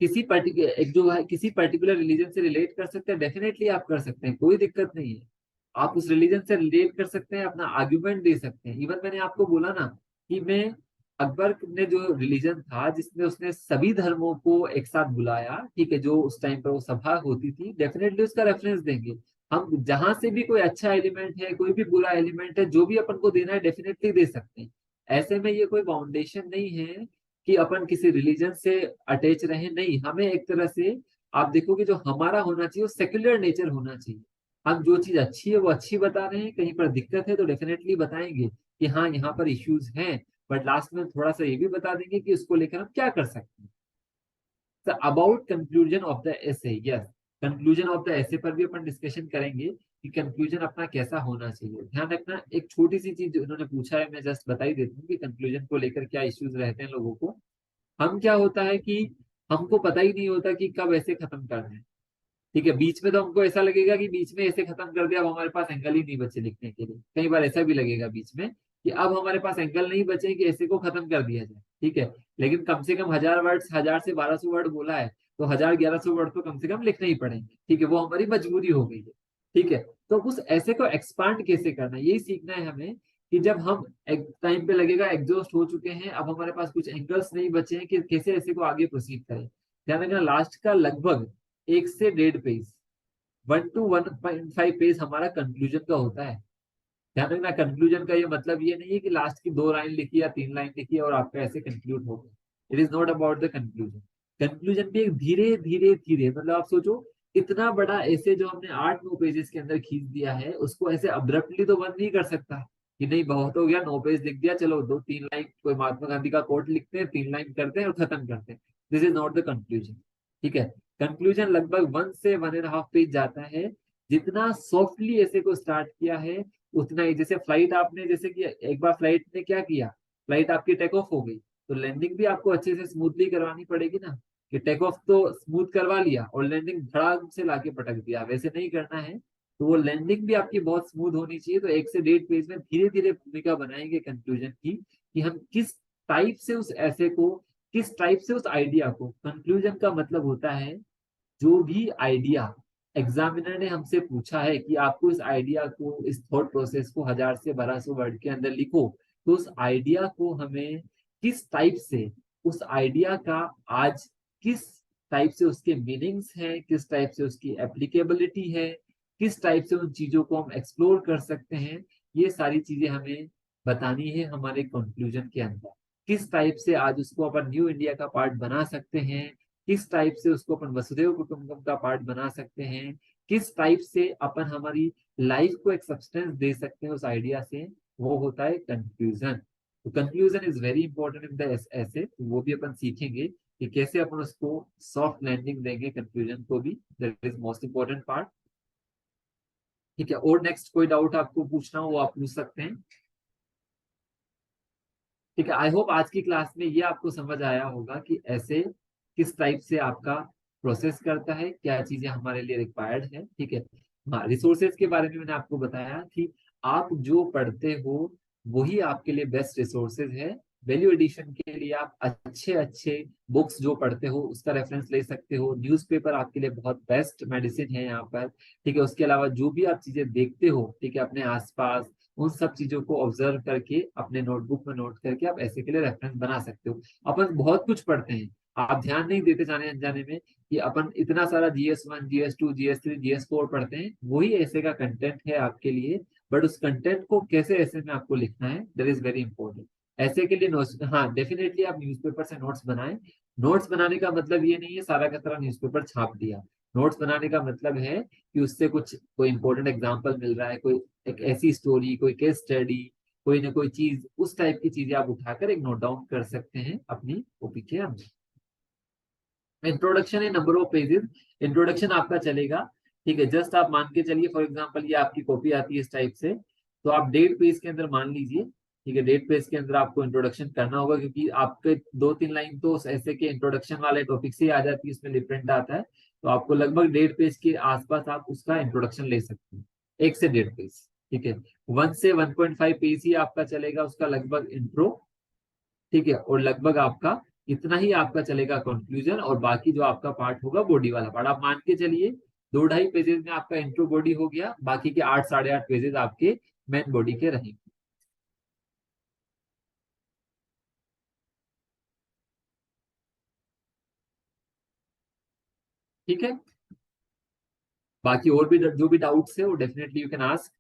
किसी पर्टिकुलर एक जो है किसी पर्टिकुलर रिलीजन से रिलेट कर सकते हैं, डेफिनेटली आप कर सकते हैं, कोई दिक्कत नहीं है। आप उस रिलीजन से रिलेट कर सकते हैं, अपना आर्ग्यूमेंट दे सकते हैं। इवन मैंने आपको बोला ना कि मैं अकबर ने जो रिलीजन था जिसमें उसने सभी धर्मों को एक साथ बुलाया, ठीक है, जो उस टाइम पर वो सभा होती थी, डेफिनेटली उसका रेफरेंस देंगे। हम जहां से भी कोई अच्छा एलिमेंट है, कोई भी बुरा एलिमेंट है, जो भी अपन को देना है डेफिनेटली दे सकते हैं। ऐसे में ये कोई बाउंडेशन नहीं है कि अपन किसी रिलीजन से अटैच रहे, नहीं, हमें एक तरह से आप देखोगे जो हमारा होना चाहिए वो सेक्युलर नेचर होना चाहिए। हम जो चीज अच्छी है वो अच्छी बता रहे हैं, कहीं पर दिक्कत है तो डेफिनेटली बताएंगे कि हाँ यहाँ पर इश्यूज हैं, बट लास्ट में थोड़ा सा ये भी बता देंगे कि उसको लेकर हम क्या कर सकते हैं। About conclusion of the essay, yes, conclusion of the essay पर भी अपन डिस्कशन करेंगे कि कंक्लूजन अपना कैसा होना चाहिए। ध्यान रखना, एक छोटी सी चीज जो उन्होंने पूछा है मैं जस्ट बता ही देता हूँ कि कंक्लूजन को लेकर क्या इश्यूज रहते हैं लोगों को। हम क्या होता है कि हमको पता ही नहीं होता कि कब ऐसे खत्म करना है। ठीक है, बीच में तो हमको ऐसा लगेगा कि बीच में ऐसे खत्म कर दिया, अब हमारे पास एंगल ही नहीं बचे लिखने के लिए, कई बार ऐसा भी लगेगा बीच में कि अब हमारे पास एंगल नहीं बचे कि ऐसे को खत्म कर दिया जाए। ठीक है, लेकिन कम से कम 1000 वर्ड, 1000 से 1200 वर्ड बोला है, तो 1000 1100 वर्ड तो कम से कम लिखने ही पड़ेंगे। ठीक है, वो हमारी मजबूरी हो गई है। ठीक है, तो उस ऐसे को एक्सपांड कैसे करना है, यही सीखना है हमें कि जब हम एक टाइम पे लगेगा एग्जॉस्ट हो चुके हैं, अब हमारे पास कुछ एंगल्स नहीं बचे हैं कि कैसे ऐसे को आगे प्रोसीड करें। ध्यान रखना, लास्ट का लगभग 1 से 1.5 पेज, 1 to 1.5 पेज हमारा कंक्लूजन का होता है। ध्यान रखना, कंक्लूजन का ये मतलब ये नहीं है कि लास्ट की 2 लाइन लिखी या 3 लाइन लिखी और आपका ऐसे कंक्लूड हो गया। It is not about the conclusion. Conclusion भी एक धीरे धीरे धीरे, मतलब आप सोचो इतना बड़ा ऐसे जो हमने 8 9 पेजेस के अंदर खींच दिया है, उसको ऐसे अब्रप्टली तो बंद नहीं कर सकता कि नहीं बहुत हो गया, 9 पेज लिख दिया, चलो 2 3 लाइन कोई महात्मा गांधी का कोट लिखते हैं, 3 लाइन करते हैं और खत्म करते हैं। This is not the conclusion. ठीक है, कंक्लूजन लगभग 1 से 1.5 पेज जाता है। जितना सॉफ्टली ऐसे को स्टार्ट किया है उतना ही, जैसे फ्लाइट आपने, जैसे कि एक बार फ्लाइट ने क्या किया, फ्लाइट आपकी टेक ऑफ हो गई, तो लैंडिंग भी आपको अच्छे से स्मूथली करवानी पड़ेगी ना, कि टेक ऑफ तो स्मूथ करवा लिया और लैंडिंग धड़ाम से लाके पटक दिया, वैसे नहीं करना है। तो वो लैंडिंग भी आपकी बहुत स्मूथ होनी चाहिए। तो 1 से 1.5 पेज में धीरे धीरे भूमिका बनाएंगे कंक्लूजन की, कि हम किस टाइप से उस ऐसे को, किस टाइप से उस आइडिया को, कंक्लूजन का मतलब होता है जो भी आइडिया एग्जामिनर ने हमसे पूछा है कि आपको इस आइडिया को, इस थॉट प्रोसेस को 1000 से 1200 वर्ड के अंदर लिखो, तो उस आइडिया को हमें किस टाइप से, उस आइडिया का आज किस टाइप से उसके मीनिंग्स हैं, किस टाइप से उसकी एप्लीकेबिलिटी है, किस टाइप से उन चीजों को हम एक्सप्लोर कर सकते हैं, ये सारी चीजें हमें बतानी है हमारे कंक्लूजन के अंदर। किस टाइप से आज उसको अपन न्यू इंडिया का पार्ट बना सकते हैं, किस टाइप से उसको अपन वसुधैव कुटुंबकम का पार्ट बना सकते हैं, किस टाइप से अपन हमारी लाइफ को एक सब्सटेंस दे सकते हैं उस आइडिया से, वो होता है कंक्लूजन। तो conclusion is very important in the ऐसे, तो वो भी अपन सीखेंगे कि कैसे अपन उसको सॉफ्ट लैंडिंग देंगे कंक्लूजन को भी, that is most important part. ठीक है, और नेक्स्ट कोई डाउट आपको पूछना हो वो आप पूछ सकते हैं। ठीक है, आई होप आज की क्लास में ये आपको समझ आया होगा कि ऐसे किस टाइप से आपका प्रोसेस करता है, क्या चीजें हमारे लिए रिक्वायर्ड है। ठीक है, हाँ, रिसोर्सेज के बारे में मैंने आपको बताया कि आप जो पढ़ते हो वही आपके लिए बेस्ट रिसोर्सेज है। वैल्यू एडिशन के लिए आप अच्छे अच्छे बुक्स जो पढ़ते हो उसका रेफरेंस ले सकते हो, न्यूज़पेपर आपके लिए बहुत बेस्ट मेडिसिन है यहाँ पर। ठीक है, उसके अलावा जो भी आप चीजें देखते हो, ठीक है, अपने आसपास, उन सब चीजों को ऑब्जर्व करके अपने नोटबुक में नोट करके आप ऐसे के लिए रेफरेंस बना सकते हो। अपन बहुत कुछ पढ़ते हैं, आप ध्यान नहीं देते जाने अनजाने में कि अपन इतना सारा GS1, GS2, GS3, GS4 पढ़ते हैं, वही ऐसे का कंटेंट है आपके लिए। बट उस कंटेंट को कैसे ऐसे में आपको लिखना है, दैट इज वेरी इंपॉर्टेंट। ऐसे के लिए नोट्स, हाँ डेफिनेटली आप न्यूज़पेपर से नोट्स बनाएं। नोट्स बनाने का मतलब ये नहीं है सारा का सारा न्यूज़पेपर छाप दिया। नोट्स बनाने का मतलब है कि उससे कुछ कोई इंपॉर्टेंट एग्जांपल मिल रहा है, कोई एक ऐसी स्टोरी, कोई केस स्टडी, कोई ना कोई चीज, उस टाइप की चीजें आप उठाकर एक नोट डाउन कर सकते हैं अपनी कॉपी के अंदर। इंट्रोडक्शन है नंबर ऑफ पेजेस, इंट्रोडक्शन आपका चलेगा। ठीक है, जस्ट आप मान के चलिए, फॉर एग्जांपल ये आपकी कॉपी आती है इस टाइप से, तो आप 1.5 पेज के अंदर मान लीजिए। ठीक है, 1.5 पेज के अंदर आपको इंट्रोडक्शन करना होगा, क्योंकि आपके 2-3 लाइन तो ऐसे के इंट्रोडक्शन वाले टॉपिक से ही आ जाती है, उसमें डिफरेंट आता है। तो आपको लगभग 1.5 पेज के आसपास आप उसका इंट्रोडक्शन ले सकते हैं, 1 से 1.5 पेज। ठीक है, 1 से 1.5 पेज ही आपका चलेगा उसका लगभग इंट्रो। ठीक है, और लगभग आपका इतना ही आपका चलेगा कंक्लूजन, और बाकी जो आपका पार्ट होगा बॉडी वाला पार्ट, आप मान के चलिए 2-2.5 पेजेस में आपका इंट्रो बॉडी हो गया, बाकी के 8-8.5 पेजेस आपके मेन बॉडी के रहेंगे। ठीक है, बाकी और भी जो भी डाउट्स है वो डेफिनेटली यू कैन आस्क।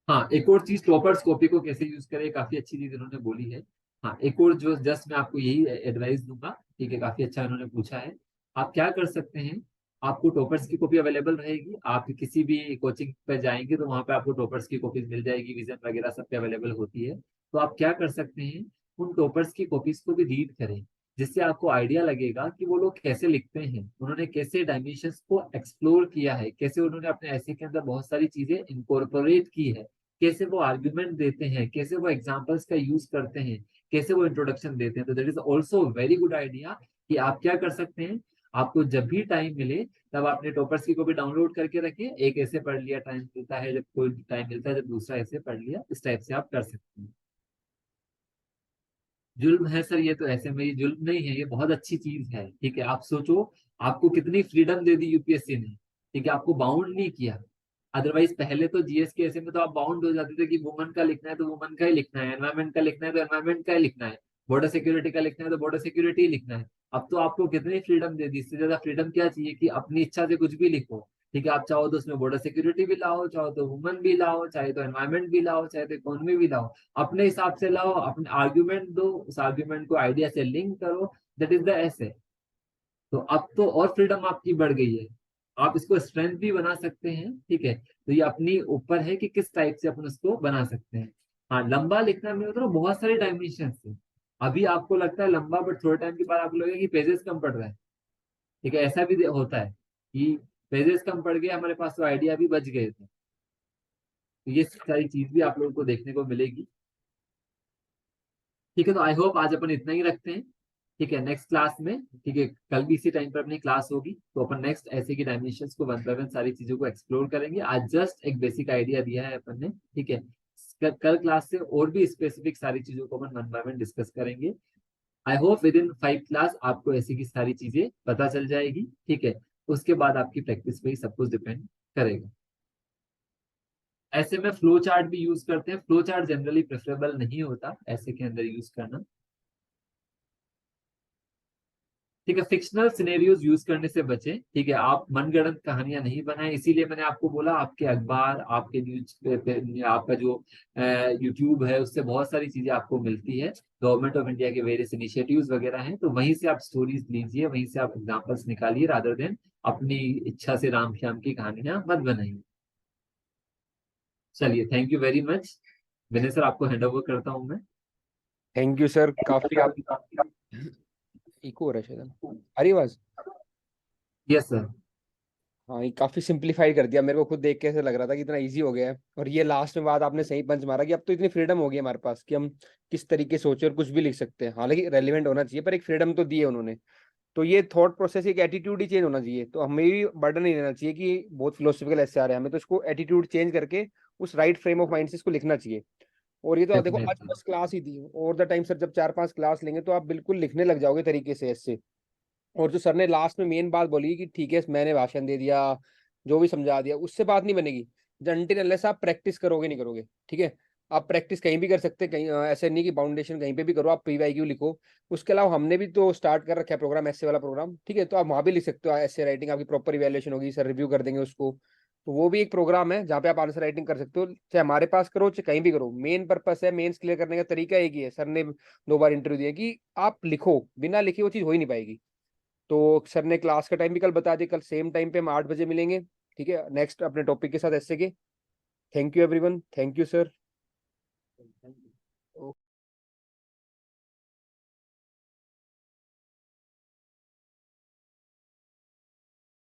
हाँ, एक और चीज, टॉपर्स कॉपी को कैसे यूज करें, काफी अच्छी चीज इन्होंने बोली है। हाँ, एक और जो जस्ट मैं आपको यही एडवाइस दूंगा। ठीक है, काफी अच्छा इन्होंने पूछा है। आप क्या कर सकते हैं, आपको टॉपर्स की कॉपी अवेलेबल रहेगी, आप किसी भी कोचिंग पे जाएंगे तो वहां पे आपको टॉपर्स की कॉपीज मिल जाएगी, विजन वगैरह सब पे अवेलेबल होती है। तो आप क्या कर सकते हैं, उन टॉपर्स की कॉपीज को भी रीड करें, जिससे आपको आइडिया लगेगा कि वो लोग कैसे लिखते हैं, उन्होंने कैसे डायमेंशंस को एक्सप्लोर किया है, कैसे उन्होंने अपने ऐसे के अंदर बहुत सारी चीजें इनकॉर्पोरेट की है, कैसे वो आर्ग्यूमेंट देते हैं, कैसे वो एग्जाम्पल्स का यूज करते हैं, कैसे वो इंट्रोडक्शन देते हैं। तो that is also very good idea कि आप क्या कर सकते हैं, आपको जब भी टाइम मिले तब आपने टॉपर्स की कॉपी डाउनलोड करके रखिए, एक ऐसे पढ़ लिया टाइम मिलता है, जब कोई टाइम मिलता है जब दूसरा ऐसे पढ़ लिया, इस टाइप से आप कर सकते हैं। जुल्म है सर ये, तो ऐसे में ये जुल्म नहीं है, ये बहुत अच्छी चीज है। ठीक है, आप सोचो, आपको कितनी फ्रीडम दे दी यूपीएससी ने। ठीक है, आपको बाउंड नहीं किया। अदरवाइज पहले तो जीएस के ऐसे में तो आप बाउंड हो जाते थे कि वुमन का लिखना है तो वुमन का ही लिखना है, एनवायरमेंट का लिखना है तो एनवायरमेंट का ही लिखना है, बॉर्डर सिक्योरिटी का लिखना है तो बॉर्डर सिक्योरिटी ही लिखना है। अब तो आपको कितनी फ्रीडम दे दी, इससे ज्यादा फ्रीडम क्या चाहिए कि अपनी इच्छा से कुछ भी लिखो। ठीक है, आप चाहो तो उसमें बॉर्डर सिक्योरिटी भी लाओ, चाहो तो वुमन भी लाओ, चाहे तो एनवायरमेंट भी लाओ, चाहे तो इकोनॉमी भी लाओ, अपने हिसाब से लाओ, अपने आर्ग्यूमेंट दो, उस आर्ग्यूमेंट को आइडिया से लिंक करो। दैट इज द ऐसे। तो अब तो और फ्रीडम आपकी बढ़ गई है, आप इसको स्ट्रेंथ भी बना सकते हैं। ठीक है, तो ये अपनी ऊपर है कि किस टाइप से अपन उसको बना सकते हैं। हाँ, लंबा लिखना में मतलब बहुत सारे डायमेंशन है। अभी आपको लगता है लंबा, बट थोड़े टाइम के बाद आपको लगेगा कि पेजेस कम पड़ रहा है। ठीक है, ऐसा भी होता है कि पेजेस कम पड़ गए, हमारे पास तो आइडिया भी बच गए थे। तो ये सारी चीज भी आप लोगों को देखने को मिलेगी। ठीक है, तो आई होप आज अपन इतना ही रखते हैं। ठीक है, नेक्स्ट क्लास में, ठीक है, कल भी इसी टाइम पर अपनी क्लास होगी, तो अपन नेक्स्ट ऐसे की डायमेंशंस को वन बाय वन सारी चीजों को एक्सप्लोर करेंगे। आज जस्ट एक बेसिक आइडिया दिया है अपन ने, ठीक है। कल क्लास से और भी स्पेसिफिक सारी चीजों को अपन वन बाय वन डिस्कस करेंगे। I hope with in 5 class आपको ऐसी की सारी चीजें पता चल जाएगी, ठीक है। उसके बाद आपकी प्रैक्टिस पे ही सब कुछ डिपेंड करेगा। ऐसे में फ्लो चार्ट भी यूज करते हैं, फ्लो चार्ट जनरली प्रेफरेबल नहीं होता ऐसे के अंदर यूज करना, ठीक है। फिक्शनल सिनेरियोज यूज करने से बचें, ठीक है। आप मनगढ़ंत कहानियां नहीं बनाएं, इसीलिए मैंने आपको बोला आपके अखबार, आपके न्यूज पेपर, आपका जो यूट्यूब है, उससे बहुत सारी चीजें आपको मिलती है। गवर्नमेंट ऑफ इंडिया के वेरियस इनिशिएटिव्स वगैरह हैं, तो वहीं से आप स्टोरीज लीजिए, वहीं से आप एग्जांपल्स निकालिए, रादर देन अपनी इच्छा से राम श्याम की कहानियां मत बनाइए। चलिए, thank you very much. Vinay sir, आपको हैंड ओवर करता हूँ मैं। थैंक यू सर, काफी आप इको हो रहा है शायद, आ रही आवाज? Yes sir. हाँ, ये काफी सिंप्लीफाई कर दिया, मेरे को खुद देख के ऐसे लग रहा था कि इतना इजी हो गया है। और ये लास्ट में बात आपने सही पंच मारा कि अब तो इतनी फ्रीडम हो गई है हमारे पास कि हम किस तरीके सोचे और कुछ भी लिख सकते हैं। हालांकि रेलिवेंट होना चाहिए, पर एक फ्रीडम तो दी है उन्होंने। तो ये थॉट प्रोसेस, एक एटीट्यूड ही चेंज होना चाहिए। तो हमें भी बर्डन नहीं लेना चाहिए कि बहुत फिलोसफिकल ऐसे आ रहे हैं, हमें तो इसको एटीट्यूड चेंज करके उस राइट फ्रेम ऑफ माइंड से इसको लिखना चाहिए। और ये तो देखो, आज डेफिनेटली। बस क्लास ही थी, और द टाइम सर जब 4-5 क्लास लेंगे तो आप बिल्कुल लिखने लग जाओगे तरीके से ऐसे। और जो सर ने लास्ट में मेन बात बोली कि ठीक है मैंने भाषण दे दिया, जो भी समझा दिया, उससे बात नहीं बनेगी। अनटिल अनलेस आप प्रैक्टिस करोगे नहीं करोगे, ठीक है। आप प्रैक्टिस कहीं भी कर सकते हैं, कहीं ऐसे नहीं कि फाउंडेशन कहीं पे भी करो, आप पीवाईक्यू लिखो। उसके अलावा हमने भी तो स्टार्ट कर रखा है प्रोग्राम, ऐसे वाला प्रोग्राम, ठीक है। तो आप वहाँ भी लिख सकते हो ऐसे राइटिंग, आपकी प्रॉपर इवेल्युएशन होगी, सर रिव्यू कर देंगे उसको। तो वो भी एक प्रोग्राम है जहाँ पे आप आंसर राइटिंग कर सकते हो, चाहे हमारे पास करो चाहे कहीं भी करो। मेन पर्पस है, मेंस क्लियर करने का तरीका एक ही है, सर ने 2 बार इंटरव्यू दिया कि आप लिखो, बिना लिखे वो चीज़ हो ही नहीं पाएगी। तो सर ने क्लास का टाइम भी कल बता दिया, कल सेम टाइम पे हम 8 बजे मिलेंगे, ठीक है, नेक्स्ट अपने टॉपिक के साथ ऐसे के। Thank you everyone, thank you sir.